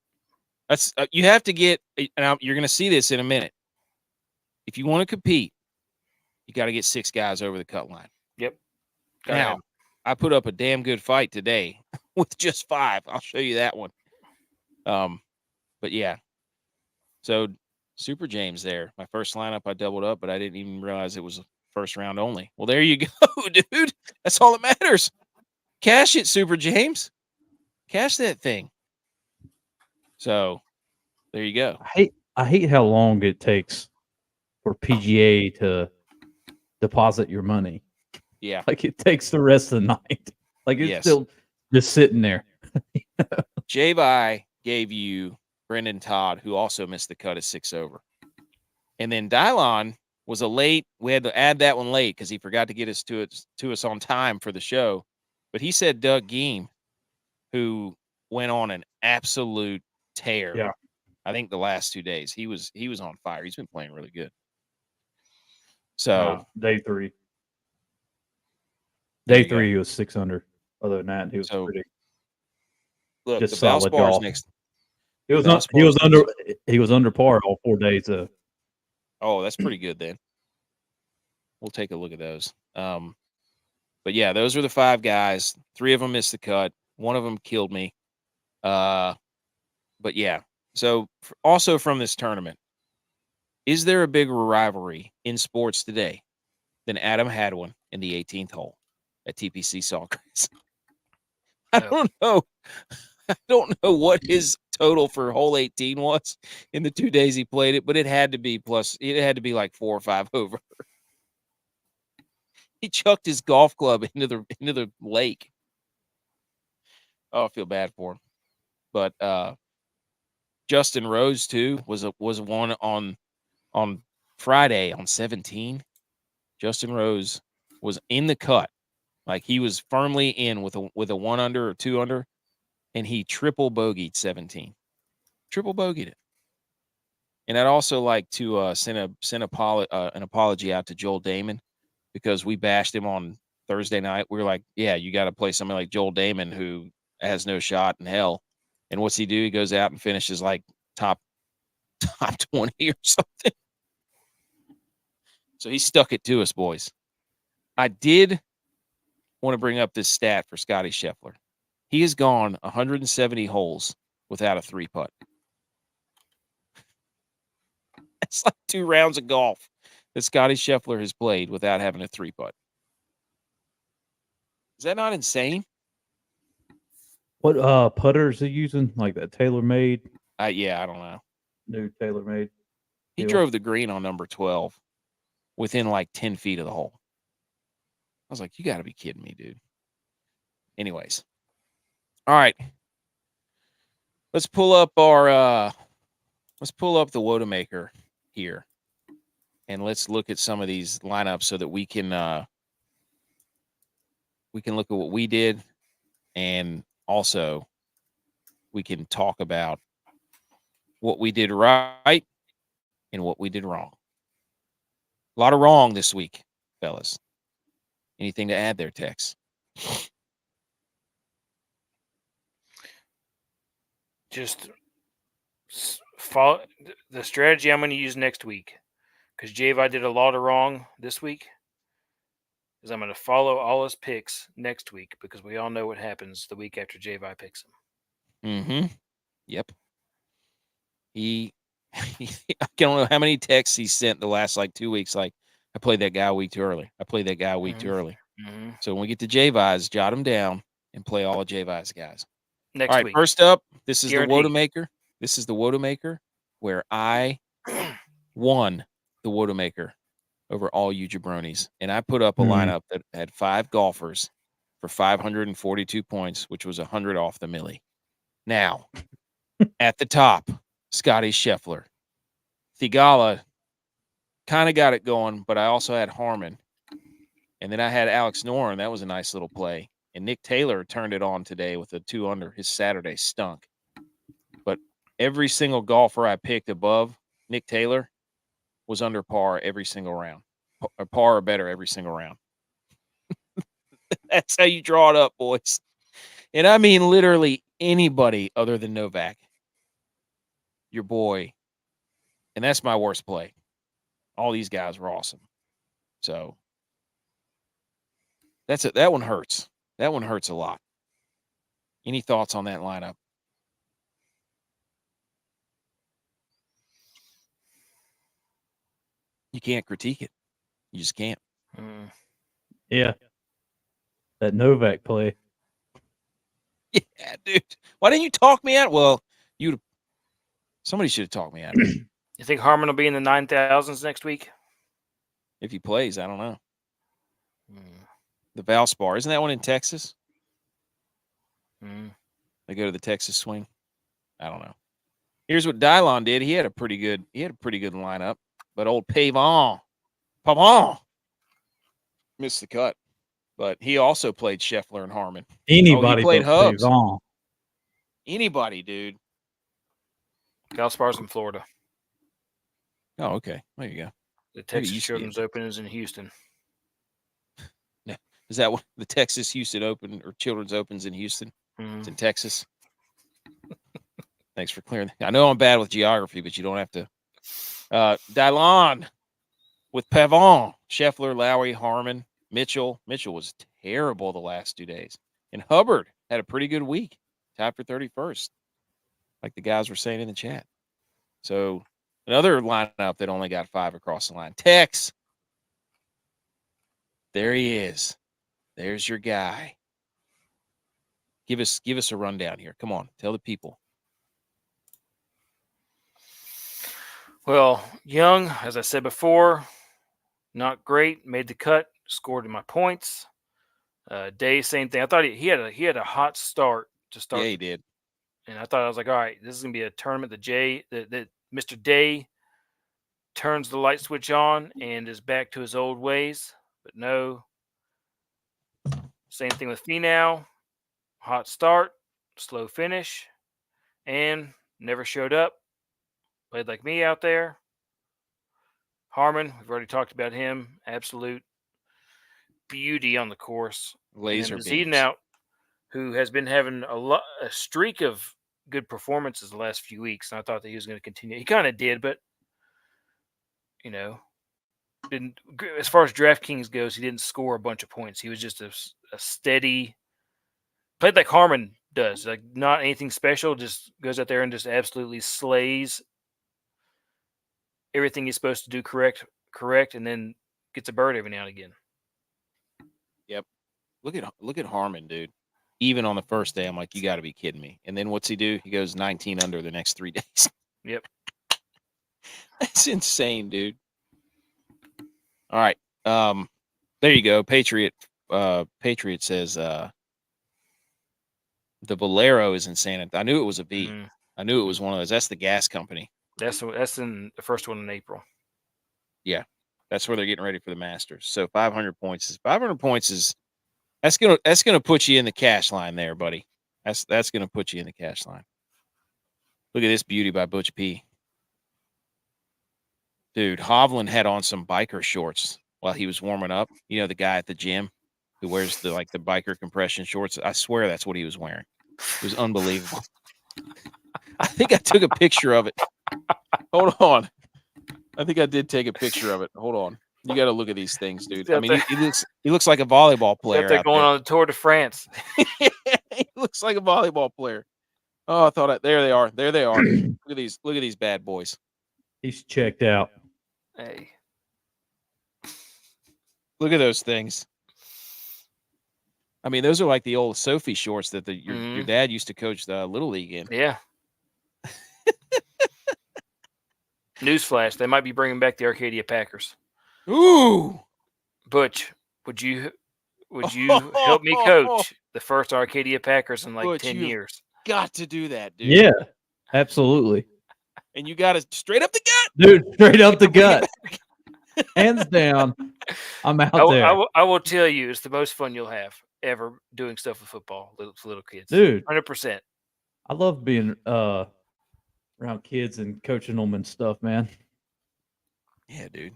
That's you have to get. And you're going to see this in a minute. If you want to compete, you got to get 6 guys over the cut line. Yep. Now, I put up a damn good fight today with just 5. I'll show you that one. But yeah. So Super James there. My first lineup, I doubled up, but I didn't even realize it was a first round only. Well, there you go, dude. That's all that matters. Cash it, Super James. Cash that thing. So there you go. I hate how long it takes for PGA to deposit your money. Yeah. Like it takes the rest of the night. Like it's still just sitting there. J.V.I. gave you Brendan Todd, who also missed the cut at 6 over. And then Dylon was a late. We had to add that one late because he forgot to get us to us on time for the show. But he said Doug Geem, who went on an absolute tear. Yeah. I think the last 2 days he was on fire. He's been playing really good. So day 3. Day 3 he was 6 under. Other than that, he was pretty. Look, just the solid golf. next. He was under par all 4 days. Oh, that's pretty good then. We'll take a look at those. But yeah, those were the 5 guys. 3 of them missed the cut. 1 of them killed me. But yeah. So also from this tournament, is there a bigger rivalry in sports today than Adam Hadwin in the 18th hole at TPC Sawgrass? I don't know. I don't know what his total for hole 18 was in the 2 days he played it, but it had to be like 4 or 5 over. He chucked his golf club into the lake. Oh, I feel bad for him. But Justin Rose too was one on Friday on 17. Justin Rose was in the cut. Like he was firmly in with a 1 under or 2 under. And he triple bogeyed 17. Triple bogeyed it. And I'd also like to send an apology out to Joel Damon because we bashed him on Thursday night. We were like, yeah, you got to play somebody like Joel Damon who has no shot in hell. And what's he do? He goes out and finishes like top 20 or something. So he stuck it to us, boys. I did want to bring up this stat for Scotty Scheffler. He has gone 170 holes without a 3-putt. That's like 2 rounds of golf that Scotty Scheffler has played without having a 3-putt. Is that not insane? What putters are he using? Like that TaylorMade? Yeah, I don't know. New TaylorMade. He drove the green on number 12 within like 10 feet of the hole. I was like, you got to be kidding me, dude. Anyways. All right. Let's pull up the Wodamaker here. And let's look at some of these lineups so that we can look at what we did, and also we can talk about what we did right and what we did wrong. A lot of wrong this week, fellas. Anything to add there, Tex? Just follow the strategy I'm going to use next week, because J.V.I. did a lot of wrong this week. Is I'm going to follow all his picks next week, because we all know what happens the week after J.V.I. picks him. Mm-hmm. Yep. I don't know how many texts he sent the last like 2 weeks. Like, I played that guy a week too early. I played that guy a week too early. Mm-hmm. So when we get to J.V.I.'s, jot them down and play all of J.V.I.'s guys. Next week. First up, this is the Wodamaker. This is the Wodamaker where I won the Wodamaker over all you jabronis. And I put up a lineup that had 5 golfers for 542 points, which was 100 off the millie. Now, at the top, Scotty Scheffler. Thigala kind of got it going, but I also had Harmon. And then I had Alex Noren. That was a nice little play. And Nick Taylor turned it on today with a 2 under. His Saturday stunk. But every single golfer I picked above Nick Taylor was under par every single round. Or par or better every single round. That's how you draw it up, boys. And I mean literally anybody other than Novak. Your boy. And that's my worst play. All these guys were awesome. So that's it. That one hurts. That one hurts a lot. Any thoughts on that lineup? You can't critique it. You just can't. Yeah. That Novak play. Yeah, dude. Why didn't you talk me out? Well, somebody should have talked me out. You think Harmon will be in the 9,000s next week? If he plays, I don't know. The Valspar, isn't that one in Texas? They go to the Texas swing. I don't know. Here's what Dylon did. He had a pretty good lineup, but old Pavon missed the cut. But he also played Scheffler and Harmon. Anybody played but Hubs. Pavon. Anybody, dude. Valspar's in Florida. Oh, okay. There you go. The Texas Children's Open is in Houston. Is that what the Texas Houston Open or Children's Opens in Houston? It's in Texas. Thanks for clearing that. I know I'm bad with geography, but you don't have to. Dylon with Pavon, Scheffler, Lowry, Harmon, Mitchell. Mitchell was terrible the last 2 days. And Hubbard had a pretty good week, tied for 31st, like the guys were saying in the chat. So another lineup that only got 5 across the line. Tex. There he is. There's your guy. Give us a rundown here. Come on, tell the people. Well, Young, as I said before, not great. Made the cut, scored in my points. Day, same thing. I thought he had a hot start to start. Yeah, he did. And I all right, this is gonna be a tournament that Mr. Day turns the light switch on and is back to his old ways. But no. Same thing with Finau. Hot start, slow finish, and never showed up. Played like me out there. Harmon, we've already talked about him. Absolute beauty on the course. Laser beams. Zedenhout, who has been having a streak of good performances the last few weeks, and I thought that he was going to continue. He kind of did, but didn't. As far as DraftKings goes, he didn't score a bunch of points. He was just a steady. Played like Harmon does, like not anything special. Just goes out there and just absolutely slays everything he's supposed to do correct, and then gets a bird every now and again. Yep. Look at Harmon, dude. Even on the first day, I'm like, you got to be kidding me. And then what's he do? He goes 19 under the next 3 days. Yep. That's insane, dude. All right. There you go. Patriot says the Valero is in Santa. I knew it was a V. I knew it was one of those. That's the gas company. That's in the first one in April. Yeah. That's where they're getting ready for the Masters. So 500 points is that's gonna put you in the cash line there, buddy. That's gonna put you in the cash line. Look at this beauty by Butch P. Dude, Hovland had on some biker shorts while he was warming up. You know, the guy at the gym who wears the biker compression shorts. I swear that's what he was wearing. It was unbelievable. I think I took a picture of it. Hold on. I think I did take a picture of it. Hold on. You got to look at these things, dude. I mean, he looks like a volleyball player. They're going on the Tour de France. He looks like a volleyball player. Oh, there they are. There they are. Look at these bad boys. He's checked out. Hey. Look at those things. I mean, those are like the old Sophie shorts that your dad used to coach the Little League in. Yeah. Newsflash: they might be bringing back the Arcadia Packers. Ooh. Butch, would you help me coach the first Arcadia Packers in like Butch, 10 you've years? got to do that, dude. Yeah, absolutely. And you got to straight up the gut. Dude, straight up the Bring it gut. Hands down. I'm out there. I will tell you, it's the most fun you'll have ever doing stuff with football, little kids. Dude. 100%. I love being around kids and coaching them and stuff, man. Yeah, dude.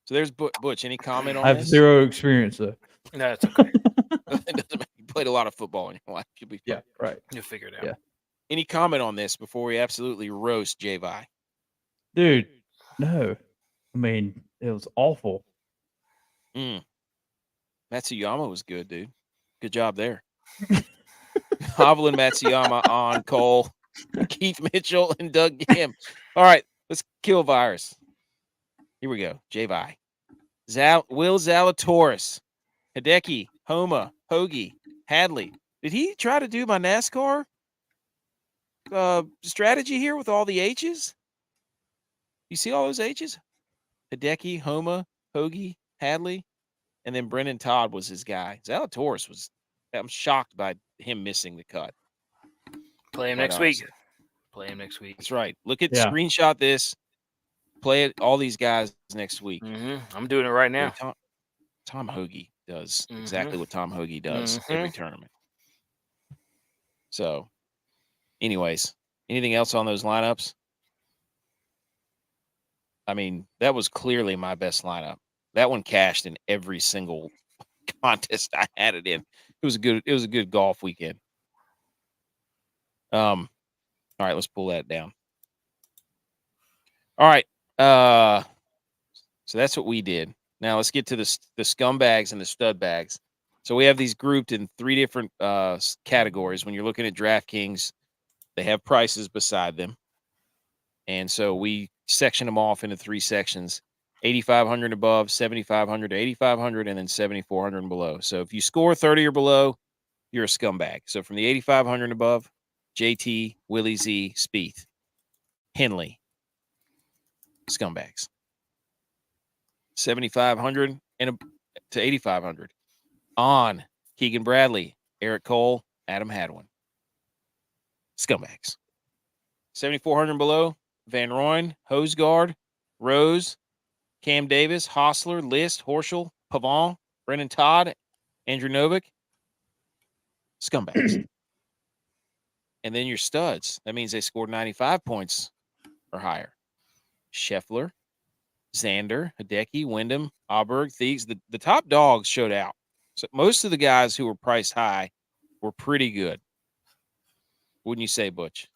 So there's Butch. Any comment on I have this? 0 experience though. No, it's okay. It doesn't matter. You played a lot of football in your life. You'll be fine. Yeah, right. You'll figure it out. Yeah. Any comment on this before we absolutely roast J.V.I.? Dude, no. I mean, it was awful. Matsuyama was good, dude. Good job there. Hovland, Matsuyama, on Cole, Keith Mitchell, and Doug Gim. All right, let's kill virus. Here we go. J.V.I. Will Zalatoris, Hideki, Homa, Hoagie, Hadley. Did he try to do my NASCAR strategy here with all the H's? You see all those H's? Hideki, Homa, Hoagie, Hadley, and then Brendan Todd was his guy. Zalatoris was. I'm shocked by him missing the cut. Play him next week. Play him next week. That's right. Look at screenshot this. Play it. All these guys next week. I'm doing it right now. Tom Hoagie does exactly what Tom Hoagie does every tournament. So, anyways, anything else on those lineups? I mean, that was clearly my best lineup. That one cashed in every single contest I had it in. It was a good golf weekend. All right, let's pull that down. All right. So that's what we did. Now let's get to the scumbags and the stud bags. So we have these grouped in 3 different categories. When you're looking at DraftKings, they have prices beside them. And so we section them off into 3 sections: 8,500 above, 7,500 to 8,500, and then 7,400 and below. So if you score 30 or below, you're a scumbag. So from the 8,500 above, JT, Willie Z, Spieth, Henley, scumbags. 7,500 and to 8,500. On Keegan Bradley, Eric Cole, Adam Hadwin, scumbags. 7,400 and below, Van Rooyen, Hosegaard, Rose, Cam Davis, Hostler, List, Horschel, Pavon, Brendan Todd, Andrew Novak, scumbags. And then your studs. That means they scored 95 points or higher. Scheffler, Xander, Hideki, Wyndham, Auberg, Thiegs. The top dogs showed out. So most of the guys who were priced high were pretty good. Wouldn't you say, Butch?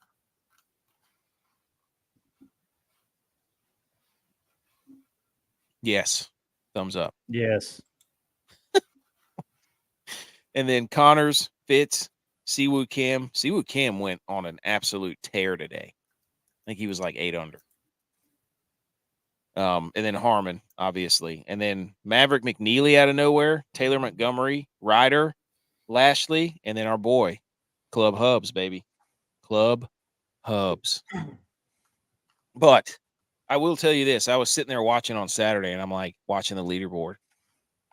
Yes. Thumbs up. Yes. And then Connors, Fitz, Siwoo Kim. Siwoo Kim went on an absolute tear today. I think he was like 8 under. And then Harmon, obviously. And then Maverick McNeely out of nowhere, Taylor Montgomery, Ryder, Lashley, and then our boy, Club Hubs, baby. Club Hubs. But I will tell you this. I was sitting there watching on Saturday, and I'm like watching the leaderboard.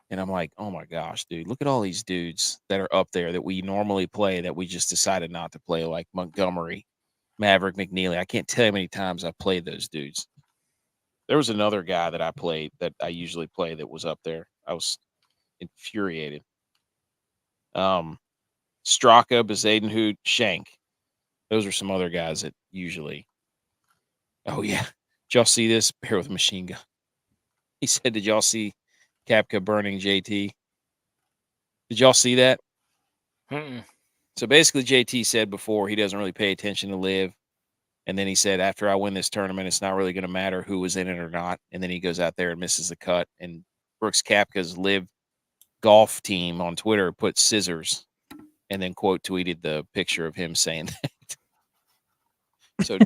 And I'm like, oh, my gosh, dude, look at all these dudes that are up there that we normally play that we just decided not to play, like Montgomery, Maverick McNeely. I can't tell you how many times I've played those dudes. There was another guy that I played that I usually play that was up there. I was infuriated. Straka, Bezadenhout, Shank. Those are some other guys that usually. Oh, yeah. Did y'all see this? Bear with a machine gun. He said, did y'all see Kapka burning JT? Did y'all see that? So basically, JT said before he doesn't really pay attention to live. And then he said, after I win this tournament, it's not really going to matter who was in it or not. And then he goes out there and misses the cut. And Brooks Koepka's live golf team on Twitter put scissors and then quote tweeted the picture of him saying that. So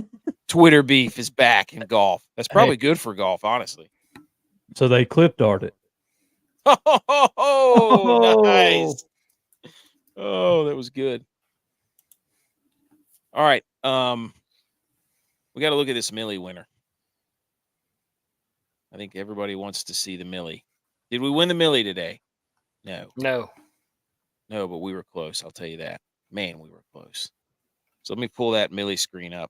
Twitter beef is back in golf. That's probably good for golf, honestly. So they clip darted. Oh, nice. Oh, that was good. All right. We got to look at this Millie winner. I think everybody wants to see the Millie. Did we win the Millie today? No. No. No, but we were close. I'll tell you that. Man, we were close. So let me pull that Millie screen up.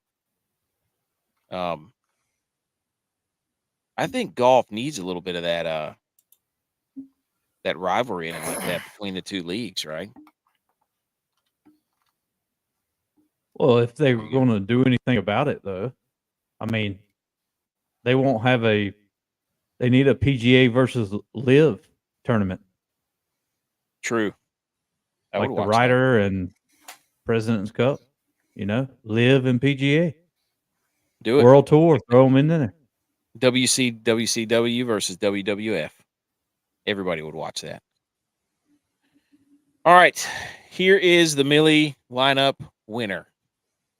I think golf needs a little bit of that that rivalry in it like that between the two leagues, right? Well, if they were going to do anything about it, though, I mean, they won't have they need a PGA versus Live tournament. True. Like the Ryder and President's Cup, Live and PGA. Do it. World Tour, throw them in there. WCW versus WWF. Everybody would watch that. All right. Here is the Millie lineup winner.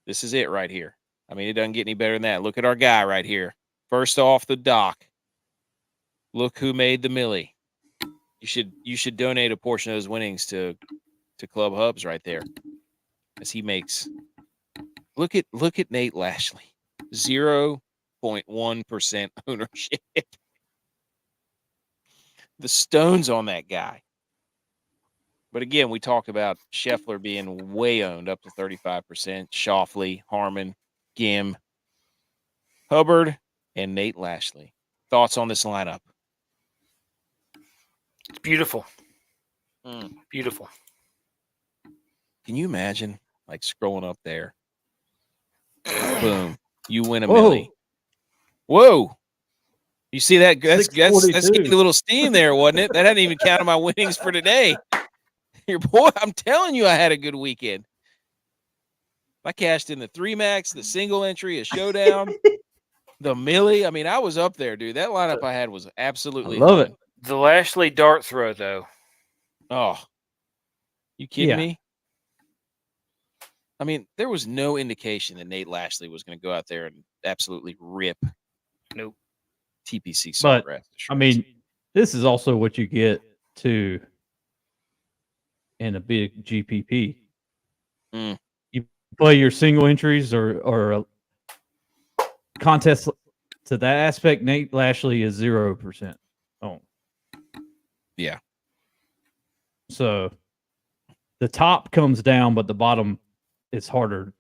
This is it right here. I mean, it doesn't get any better than that. Look at our guy right here. First off the dock. Look who made the Millie. You should donate a portion of those winnings to Club Hubs right there. As he makes. Look at Nate Lashley. 0.1% ownership. The stones on that guy. But again, we talked about Scheffler being way owned up to 35%. Schauffele, Harmon, Gim, Hubbard, and Nate Lashley. Thoughts on this lineup? It's beautiful. Beautiful. Can you imagine, like, scrolling up there? Boom. You win a Millie. Whoa. You see that? That's getting a little steam there, wasn't it? That hadn't even counted my winnings for today. Your boy, I'm telling you, I had a good weekend. I cashed in the 3-max, the single entry, a showdown, the Millie. I mean, I was up there, dude. That lineup I had was absolutely love it. The Lashley dart throw, though. Oh, you kidding me? I mean, there was no indication that Nate Lashley was going to go out there and absolutely rip. Nope. TPC Sawgrass. I mean, this is also what you get to in a big GPP. You play your single entries or a contest to that aspect. Nate Lashley is 0% owned. Yeah. So the top comes down, but the bottom is harder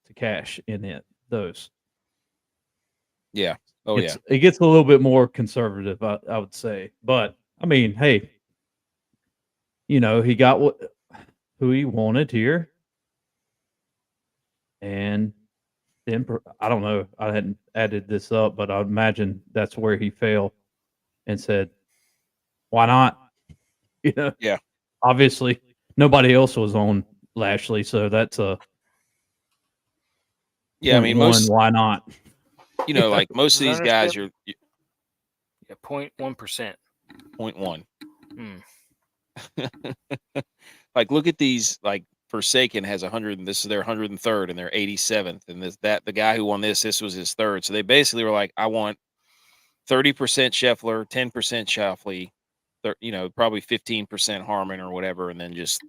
to cash in it. Those. Yeah. It gets a little bit more conservative, I would say. But I mean, hey, he got who he wanted here, and then I don't know. I hadn't added this up, but I imagine that's where he failed and said, "Why not?" Yeah. Obviously, nobody else was on Lashley, so that's a I mean, why not? Like most of these guys are 0.1%. 0.1. Like, look at these. Like, Forsaken has 100, and this is their 103rd, and they're 87th, and the guy who won this was his third. So they basically were like, I want 30% Scheffler, 10% Schauffele, probably 15% Harmon or whatever, and then just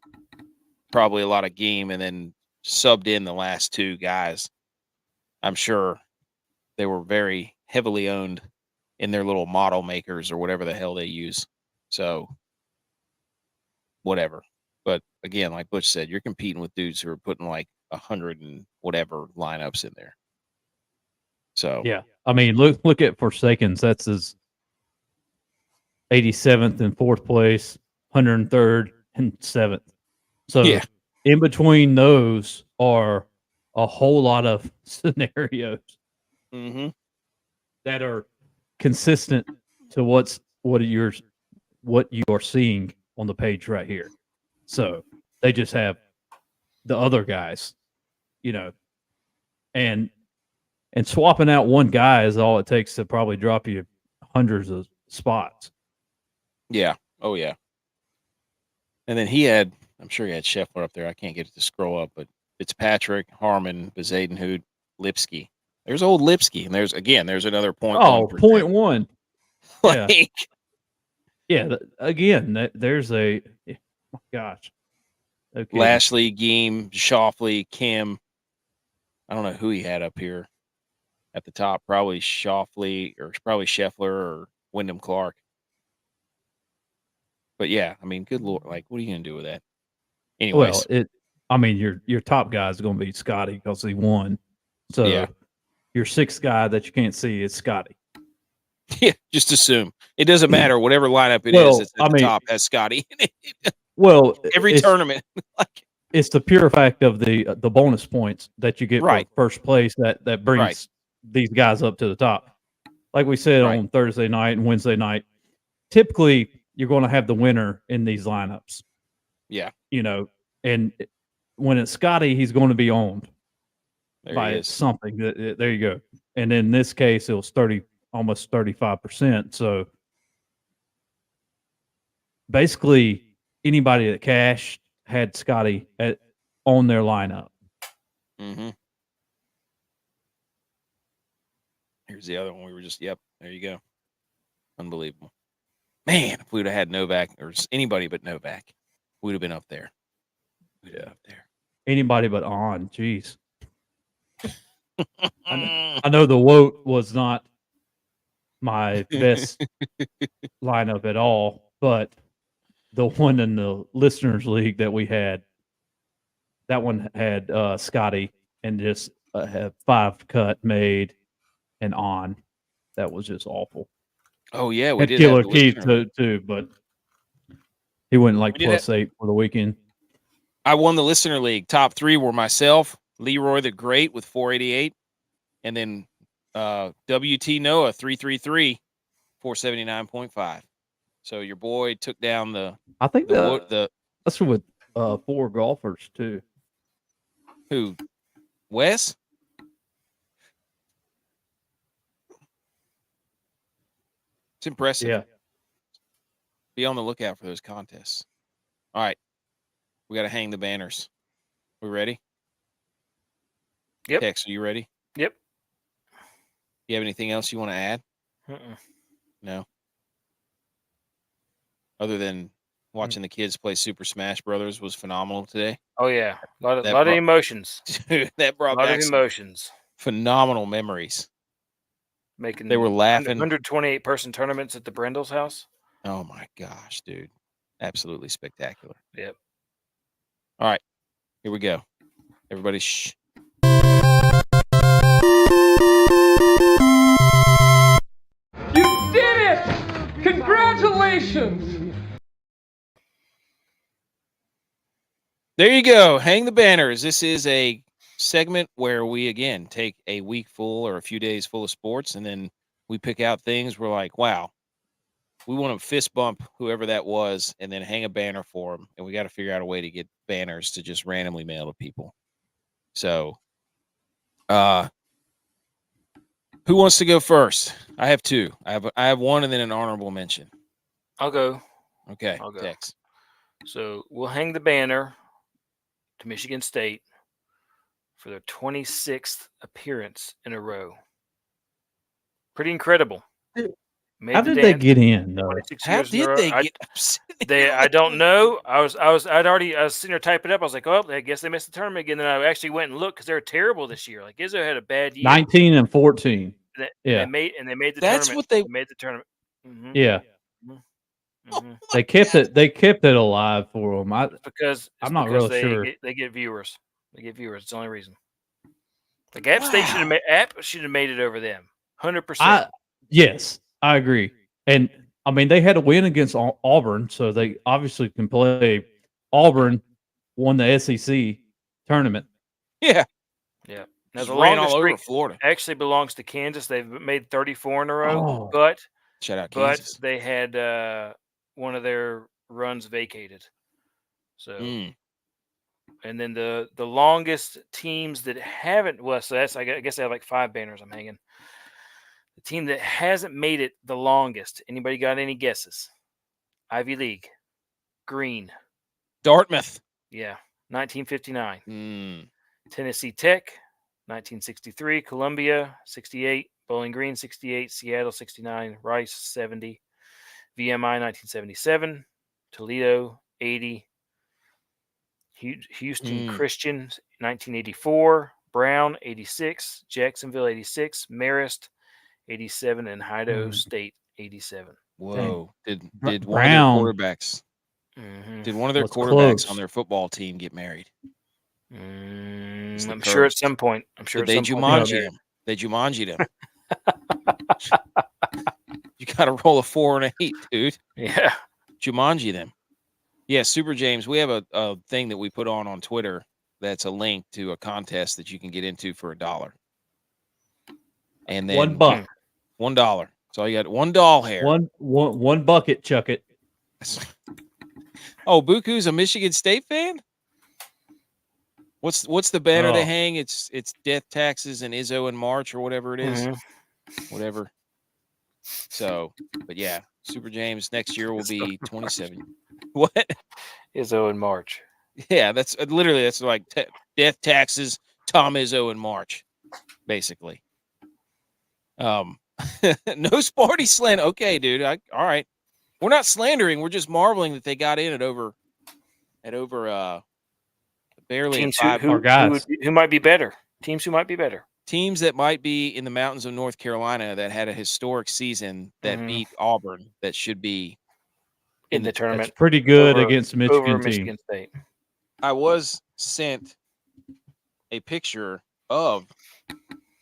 probably a lot of game, and then subbed in the last two guys. I'm sure they were very heavily owned in their little model makers or whatever the hell they use. So whatever. But again, like Butch said, you're competing with dudes who are putting like 100 and whatever lineups in there. So yeah, I mean, look at Forsakens. That's his 87th and 4th place, 103rd and 7th. So in between those are a whole lot of scenarios that are consistent to what you are seeing on the page right here. So they just have the other guys, and swapping out one guy is all it takes to probably drop you hundreds of spots. Yeah. Oh yeah. And then I'm sure he had Scheffler up there. I can't get it to scroll up, but Fitzpatrick, Harmon, Bezadenhout, Lipsky. There's old Lipsky, and there's another 0.1%. Oh, 0.1. Like, again, there's a oh gosh. Okay. Lashley, Geem, Schauffele, Kim. I don't know who he had up here at the top. Probably Schauffele or probably Scheffler or Wyndham Clark. But yeah, I mean, good Lord, like, what are you gonna do with that? Anyways, Well, your top guy is going to be Scotty because he won. So yeah, your sixth guy that you can't see is Scotty. yeah, just assume it doesn't matter. Whatever lineup it is, it's at the top has Scotty in it. Well, Every tournament, like, it's the pure fact of the bonus points that you get Right. for first place that brings Right. these guys up to the top. Like we said Right. on Thursday night and Wednesday night, typically you're going to have the winner in these lineups. Yeah. You know, and when it's Scotty, he's going to be owned There he by is. something. There you go. And in this case, it was almost 35%. So basically, anybody that cashed had Scotty on their lineup. Mm-hmm. Here's the other one. We were just, yep, there you go. Unbelievable. Man, if we would have had Novak or anybody but Novak, we'd have been up there. We'd have been up there. Anybody but on. Jeez. I know the Woat was not my best lineup at all, but the one in the listeners league that we had, that one had Scotty and just had 5 cut made and on. That was just awful. Oh yeah, we had did Killer have Keith too, but he went like +8 for the weekend. I won the listener league. Top 3 were myself, Leroy the Great with 488, and then WT Noah 333, 479.5. So your boy took down the. I think that's with 4 golfers too. Who? Wes? It's impressive. Yeah. Be on the lookout for those contests. All right. We got to hang the banners. We ready? Yep. Tex, are you ready? Yep. You have anything else you want to add? Mm-mm. No. Other than watching the kids play Super Smash Brothers was phenomenal today. Oh yeah, a lot of emotions. That brought a lot back of emotions. Phenomenal memories. Making they were laughing. 128 person tournaments at the Brindle's house. Oh my gosh, dude! Absolutely spectacular. Yep. All right, here we go. Everybody, shh. You did it! Congratulations! There you go. Hang the banners. This is a segment where we, again, take a week full or a few days full of sports, and then we pick out things we're like, wow, we want to fist bump whoever that was and then hang a banner for them. And we got to figure out a way to get banners to just randomly mail to people. So, who wants to go first? I have 2. I have 1 and then an honorable mention. I'll go. Okay, I'll go. Tex. So we'll hang the banner to Michigan State for their 26th appearance in a row. Pretty incredible. How did they get in? How did they get? I don't know. I was sitting there typing it up. I was like, oh, I guess they missed the tournament again. Then I actually went and looked because they were terrible this year. Like Izzo had a bad year. 19 and 14. They made the That's tournament. what they made the tournament. Mm-hmm. Yeah. Mm-hmm. They kept it alive for them. I'm not really sure. They get viewers. They get viewers. It's the only reason. Like App State should have made it over them. 100%. Yes, I agree. And I mean, they had a win against Auburn, so they obviously can play. Auburn won the SEC tournament. Yeah. Yeah. Now, the longest all over Florida actually belongs to Kansas. They've made 34 in a row, but shout out Kansas. But they had one of their runs vacated. So, and then the longest teams that haven't, so that's, I guess I have like 5 banners I'm hanging. The team that hasn't made it the longest. Anybody got any guesses? Ivy League, Green, Dartmouth. Yeah, 1959. Mm. Tennessee Tech, 1963. Columbia, 68. Bowling Green, 68. Seattle, 69. Rice, 70. VMI, 1977. Toledo, 80. Houston Christian, 1984. Brown, 86. Jacksonville, 86. Marist, 87. And Idaho State, 87. Whoa! Did one of their Brown quarterbacks? Mhm. Did one of their was quarterbacks close. on their football team get married? I'm the sure at curse. some point. I'm sure Did at they some point. Jumanji him? They Jumanji'd him. You got to roll a 4 and an 8, dude. Yeah. Jumanji them. Yeah, Super James. We have a thing that we put on Twitter that's a link to a contest that you can get into for $1. And then $1. $1. So you got one doll hair. One bucket, chuck it. Oh, Buku's a Michigan State fan? What's the banner they hang? It's death, taxes, and Izzo in March or whatever it is. Whatever. So, but yeah, Super James next year will be 27. What? Izzo in March. Yeah, that's literally that's like death, taxes, Tom Izzo in March, basically. No Sparty slander. Okay, dude. All right. We're not slandering. We're just marveling that they got in at over barely Teams at 5. who might be better. Teams who might be better. Teams that might be in the mountains of North Carolina that had a historic season that beat Auburn that should be in the tournament. That's pretty good against Michigan Michigan State. I was sent a picture of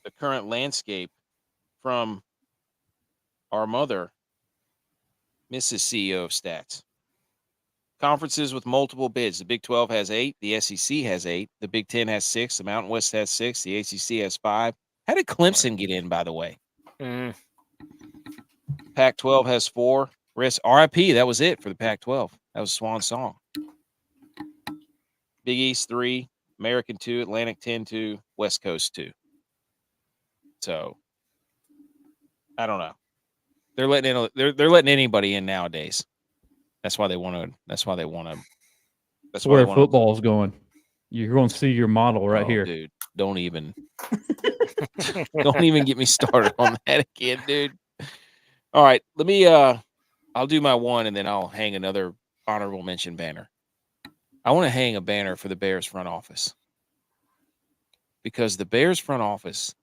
the current landscape from our mother, Mrs. CEO of Stats. Conferences with multiple bids. The Big 12 has 8. The SEC has 8. The Big 10 has 6. The Mountain West has 6. The ACC has 5. How did Clemson get in, by the way? Pac-12 has 4. RIP, that was it for the Pac-12. That was Swan Song. Big East 3. American 2. Atlantic 10-2. West Coast 2. So, I don't know. They're letting anybody in nowadays. That's why they want to. That's where football's going. You're going to see your model right here, dude. Don't even get me started on that again, dude. All right, let me. I'll do my one, and then I'll hang another honorable mention banner. I want to hang a banner for the Bears front office because the Bears front office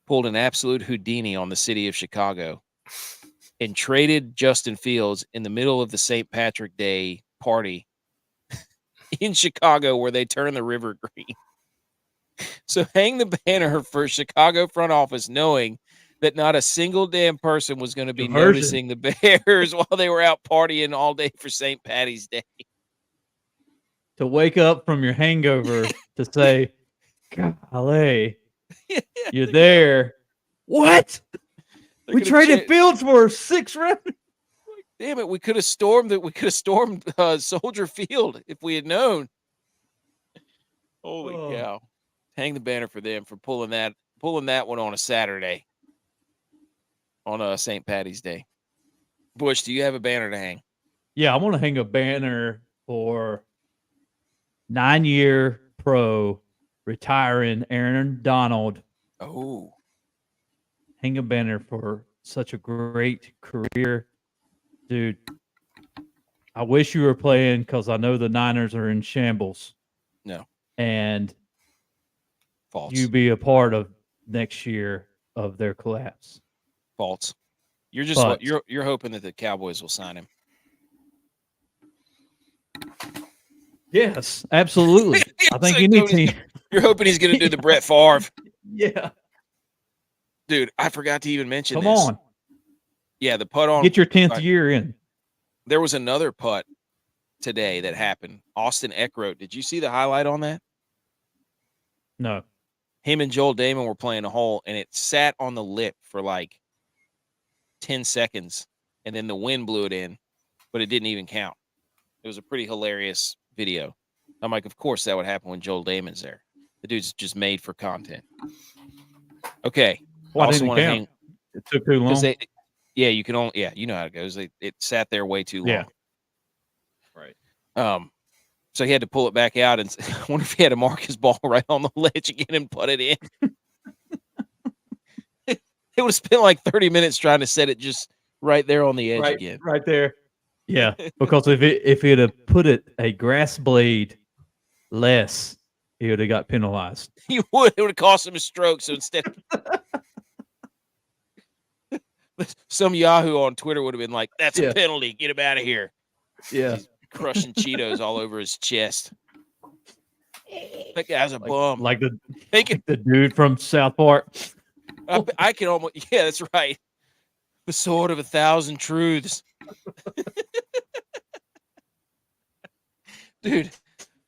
pulled an absolute Houdini on the city of Chicago and traded Justin Fields in the middle of the St. Patrick Day party in Chicago where they turn the river green. So hang the banner for Chicago front office knowing that not a single damn person was going to be noticing the Bears while they were out partying all day for St. Patty's Day. To wake up from your hangover to say, golly, you're there. What? We traded Fields for 6 rounds. Damn it! We could have stormed it. We could have stormed Soldier Field if we had known. Holy cow! Hang the banner for them for pulling that one on a Saturday, on St. Patty's Day. Bush, do you have a banner to hang? Yeah, I want to hang a banner for 9-year pro retiring Aaron Donald. Oh. Hang a banner for such a great career. Dude, I wish you were playing because I know the Niners are in shambles. No. And false. You be a part of next year of their collapse. False. You're just you're hoping that the Cowboys will sign him. Yes, absolutely. I think any team. You're hoping he's going to do the Brett Favre. Yeah. Dude, I forgot to even mention Come this. on. Yeah, the putt on. Get your 10th year in. There was another putt today that happened. Austin Eckroat. Did you see the highlight on that? No. Him and Joel Damon were playing a hole, and it sat on the lip for like 10 seconds, and then the wind blew it in, but it didn't even count. It was a pretty hilarious video. I'm like, of course that would happen when Joel Damon's there. The dude's just made for content. Okay. Why didn't it count? It took too long. You can only. Yeah, you know how it goes. It sat there way too long. Yeah. Right. So he had to pull it back out, and I wonder if he had to mark his ball right on the ledge again and put it in. It would have spent like 30 minutes trying to set it just right there on the edge again. Right there. Yeah, because if it had put it a grass blade less, he would have got penalized. He would. It would have cost him a stroke. So instead, Some Yahoo on Twitter would have been like, "That's Yeah. a penalty. Get him out of here." Yeah. He's crushing Cheetos all over his chest. That guy's a bum. Like Take it. the dude from South Park. I can almost. Yeah, that's right. The sword of 1,000 truths. Dude,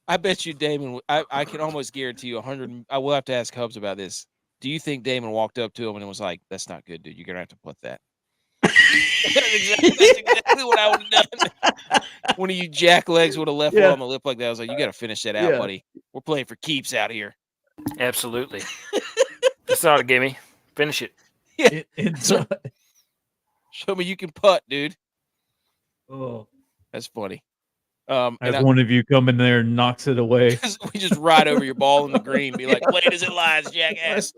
I bet you Damon. I can almost guarantee you 100. I will have to ask Hubs about this. Do you think Damon walked up to him and was like, "That's not good, dude. You're gonna have to put that." That's exactly what I would have done. One of you jack legs would have left one on the lip like that. I was like, "You got to finish that out, buddy. We're playing for keeps out here." Absolutely. That's not a gimme. Finish it. Yeah. Inside. Show me you can putt, dude. Oh, that's funny. As one of you come in there and knocks it away. We just ride over your ball in the green, be like, "Play it as it lies, jackass."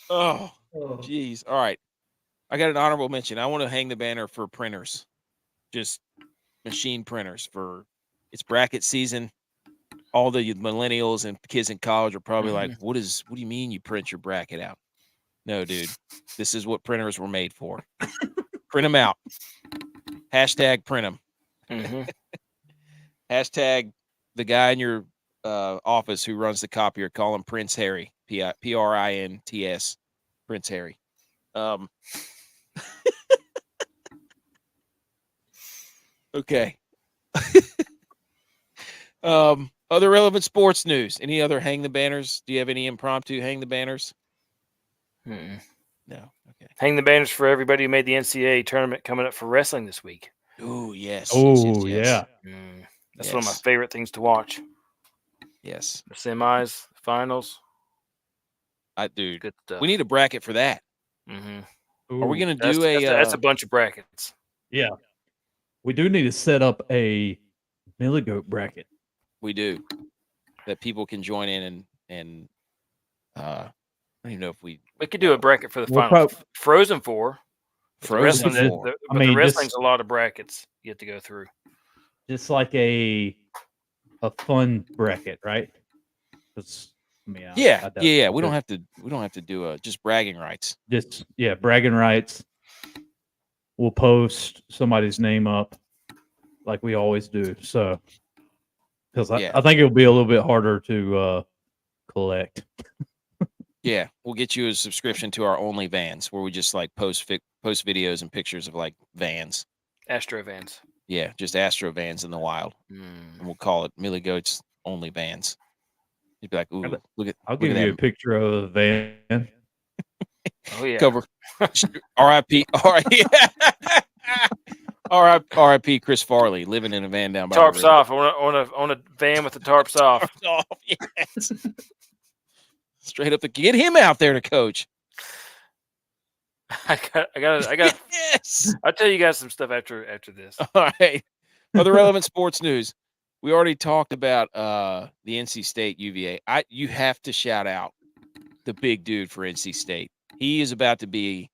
Oh, jeez. All right. I got an honorable mention. I want to hang the banner for printers, just machine printers. It's bracket season. All the millennials and kids in college are probably like, what do you mean you print your bracket out? No, dude. This is what printers were made for. Print them out. Hashtag print them. Hashtag the guy in your office who runs the copier, call him Prince Harry. Prints. Prince Harry. Okay. Other relevant sports news. Any other hang the banners? Do you have any impromptu hang the banners? No. Okay. Hang the banners for everybody who made the NCAA tournament coming up for wrestling this week. Oh, yes. Oh, yes. yeah. That's one of my favorite things to watch. Yes. The semis, the finals. Dude, good stuff. We need a bracket for that. Are we going to do that's a bunch of brackets. Yeah. We do need to set up a Milligoat bracket. We do. That people can join in and I don't even know if we could do a bracket for the final. Frozen Four. Frozen Four. The wrestling's a lot of brackets you have to go through. Just like a fun bracket, right? Yeah. We don't have to do just bragging rights. Bragging rights. We'll post somebody's name up like we always do. So, because I think it'll be a little bit harder to collect. Yeah, we'll get you a subscription to our OnlyVans, where we just like post videos and pictures of like vans, Astro vans. Yeah, just Astro vans in the wild, and we'll call it Millie Goat's OnlyVans. You'd be like, "Ooh, look at!" I'll give you a picture of a van. Oh yeah. Cover. R.I.P. R.I.P. Chris Farley living in a van down by tarps the river. off. On a van with the tarps off. Yes. Straight up get him out there to coach. I got. Yes. I'll tell you guys some stuff after this. All right. Other relevant sports news. We already talked about the NC State UVA. You have to shout out the big dude for NC State. He is about to be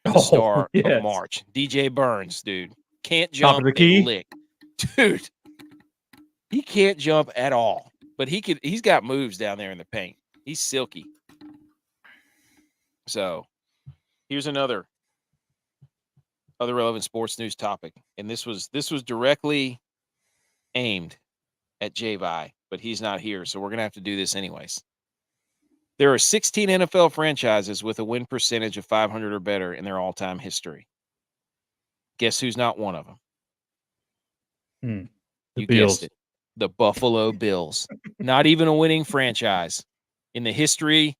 the star of March. DJ Burns, dude. Can't jump a lick. Dude. He can't jump at all. But he's got moves down there in the paint. He's silky. So here's other relevant sports news topic. And this was directly aimed at J.V.I., but he's not here. So we're going to have to do this anyways. There are 16 NFL franchises with a win percentage of 500 or better in their all-time history. Guess who's not one of them? The You Bills. guessed it. The Buffalo Bills. Not even a winning franchise. In the history,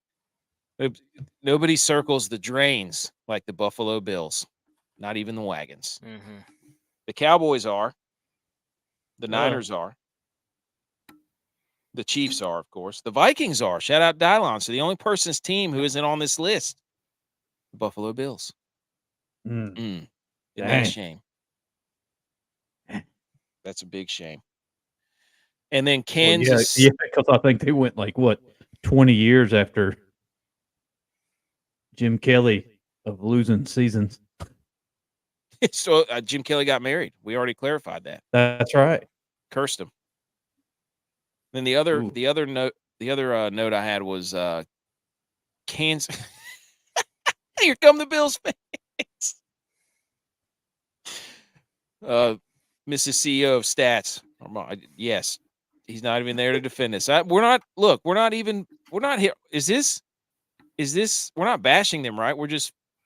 nobody circles the drains like the Buffalo Bills. Not even the wagons. The Cowboys are. The Niners are. The Chiefs are, of course. The Vikings are. Shout out Dylon. So the only person's team who isn't on this list, the Buffalo Bills. Isn't that a shame? That's a big shame. And then Kansas. Yeah, because I think they went 20 years after Jim Kelly of losing seasons. So Jim Kelly got married. We already clarified that. That's right. Cursed him. Then the other note I had was Kansas. Here come the Bills fans. Mrs. CEO of Stats. Yes, he's not even there to defend us. We're not here. Is this, we're not bashing them, right?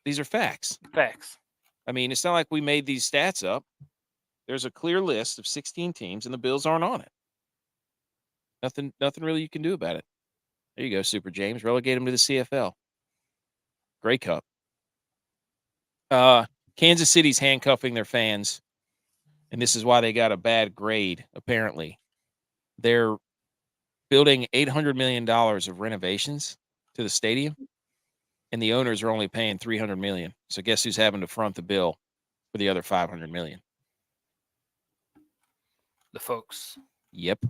These are facts. Facts. I mean, it's not like we made these stats up. There's a clear list of 16 teams, and the Bills aren't on it. Nothing really you can do about it. There you go, Super James. Relegate him to the CFL. Grey Cup. Kansas City's handcuffing their fans, and this is why they got a bad grade, apparently. They're building $800 million of renovations to the stadium, and the owners are only paying $300 million. So guess who's having to front the bill for the other $500 million? The folks. Yep.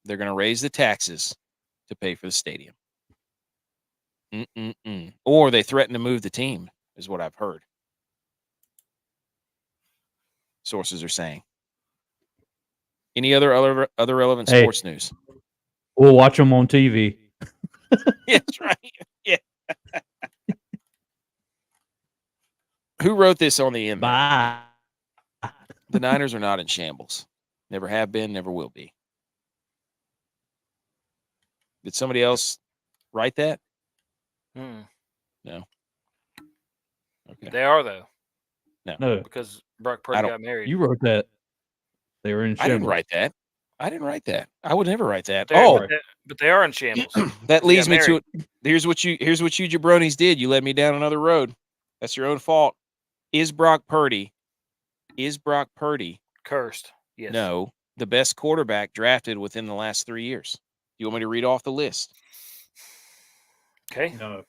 They're going to raise the taxes to pay for the stadium. Or they threaten to move the team, is what I've heard. Sources are saying. Any other relevant sports news? We'll watch them on TV. Yeah, that's right. Yeah. Who wrote this on the end? Bye. The Niners are not in shambles. Never have been, never will be. Did somebody else write that? No. Okay. They are, though. No. Because Brock Purdy got married. You wrote that. They were in shambles. I didn't write that. I would never write that. But they are in shambles. That leads me to it. Here's what you jabronis did. You led me down another road. That's your own fault. Is Brock Purdy cursed? Yes. No, the best quarterback drafted within the last 3 years. You want me to read off the list? Okay. No.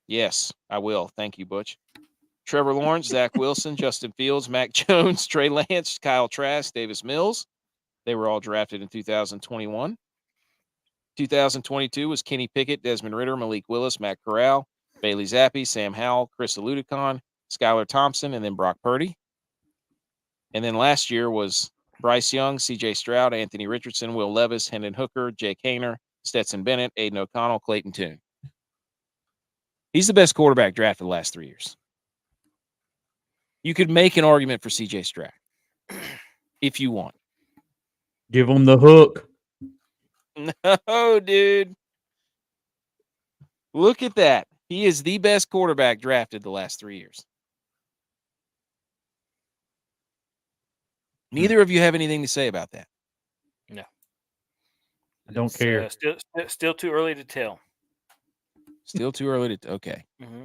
Yes, I will. Thank you, Butch. Trevor Lawrence, Zach Wilson, Justin Fields, Mac Jones, Trey Lance, Kyle Trask, Davis Mills. They were all drafted in 2021. 2022 was Kenny Pickett, Desmond Ridder, Malik Willis, Matt Corral, Bailey Zappi, Sam Howell, Chris Aludicon, Skylar Thompson, and then Brock Purdy. And then last year was Bryce Young, C.J. Stroud, Anthony Richardson, Will Levis, Hendon Hooker, Jake Haener, Stetson Bennett, Aiden O'Connell, Clayton Tune. He's the best quarterback drafted the last 3 years. You could make an argument for C.J. Stroud if you want. Give him the hook. No, dude. Look at that. He is the best quarterback drafted the last 3 years. Neither of you have anything to say about that. No. I don't care. Still too early to tell. Still too early to okay. Mm-hmm.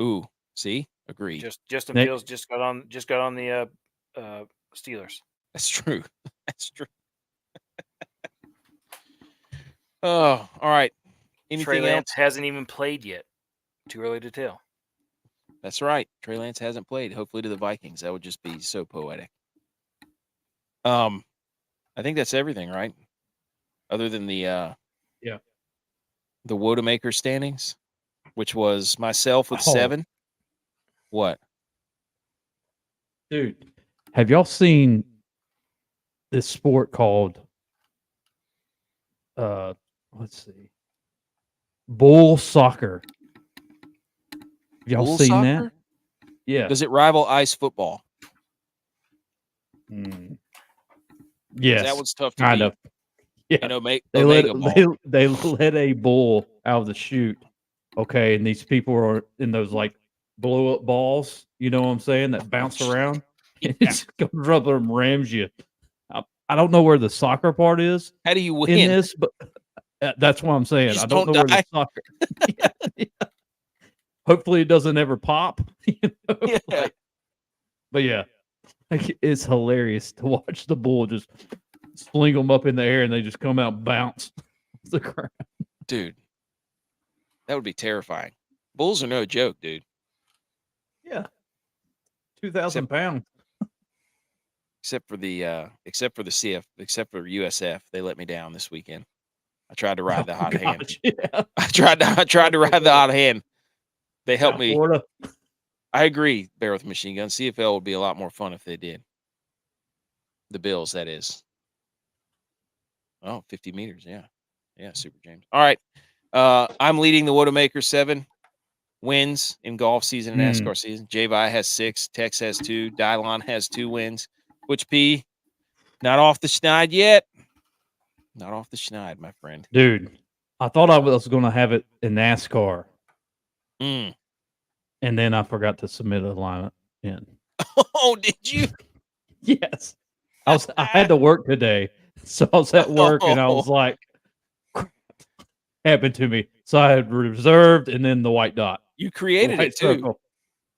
Ooh, see? Agreed. Justin Fields just got on the Steelers. That's true. That's true. Oh, all right. Anything Trey Lance else? hasn't even played yet. Too early to tell. That's right. Trey Lance hasn't played. Hopefully to the Vikings. That would just be so poetic. I think that's everything, right? Other than the Wodemaker standings, which was myself with 7. What? Dude, have y'all seen this sport called let's see, bull soccer? Y'all Bull seen soccer? that? Yeah. Does it rival ice football? Yes. That one's tough to kind beat. of. Yeah. You know, they let a bull out of the chute. Okay, and these people are in those like blow up balls. You know what I'm saying? That bounce around. Yeah. It comes up and rams you. I don't know where the soccer part is. How do you win in this? But that's what I'm saying. I don't know where the soccer. Yeah. Hopefully, it doesn't ever pop. You know? Yeah. But yeah, like, it's hilarious to watch the bull just sling them up in the air and they just come out and bounce the ground. Dude, that would be terrifying. Bulls are no joke, dude. Yeah, 2,000 pounds. Except for USF, they let me down this weekend. I tried to ride the hot hand. Yeah. I tried to ride the hot hand. They helped me. Florida. I agree, Bear with Machine Gun. CFL would be a lot more fun if they did. The Bills, that is. Oh, 50 meters, yeah. Yeah, Super James. All right. I'm leading the Wodemaker 7. wins in golf season and NASCAR season. J.Vi has 6. Tex has 2. Dylon has 2 wins. Butch P, not off the schneid yet. Not off the schneid, my friend. Dude, I thought I was going to have it in NASCAR. Mm. And then I forgot to submit an alignment in. Oh, did you? Yes. I had to work today. So I was at work and I was like, crap, happened to me. So I had reserved and then the white dot. You created it too. Circle.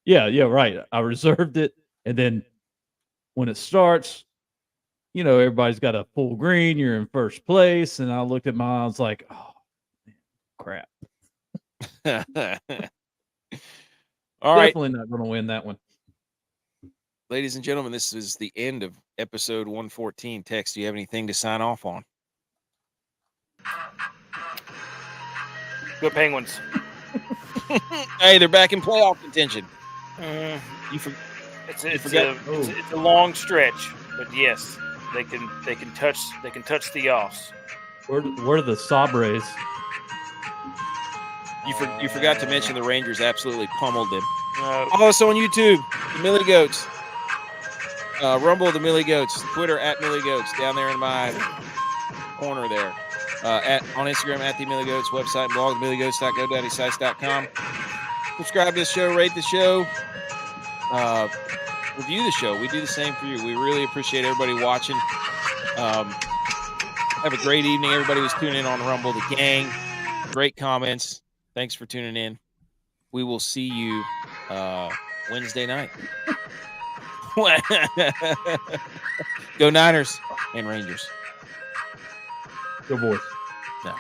Yeah, right. I reserved it. And then when it starts, you know, everybody's got a full green. You're in first place. And I looked at mine. I was like, oh, man, crap. All right. Definitely not going to win that one. Ladies and gentlemen, this is the end of episode 114. Tex, do you have anything to sign off on? Go Penguins. Hey, they're back in playoff contention. It's a long stretch, but yes, they can touch the offs. Where are the Sabres? You forgot to mention the Rangers absolutely pummeled them. Follow us on YouTube, the Millie Goats. Rumble, the Millie Goats. Twitter at Millie Goats, down there in my corner there. On Instagram at the Millie Goats, website and blog, themilliegoats.godaddysites.com. Subscribe to the show, rate the show, review the show. We do the same for you. We really appreciate everybody watching. Have a great evening. Everybody who's tuning in on Rumble, the gang. Great comments. Thanks for tuning in. We will see you Wednesday night. Go Niners and Rangers. Go boys. No.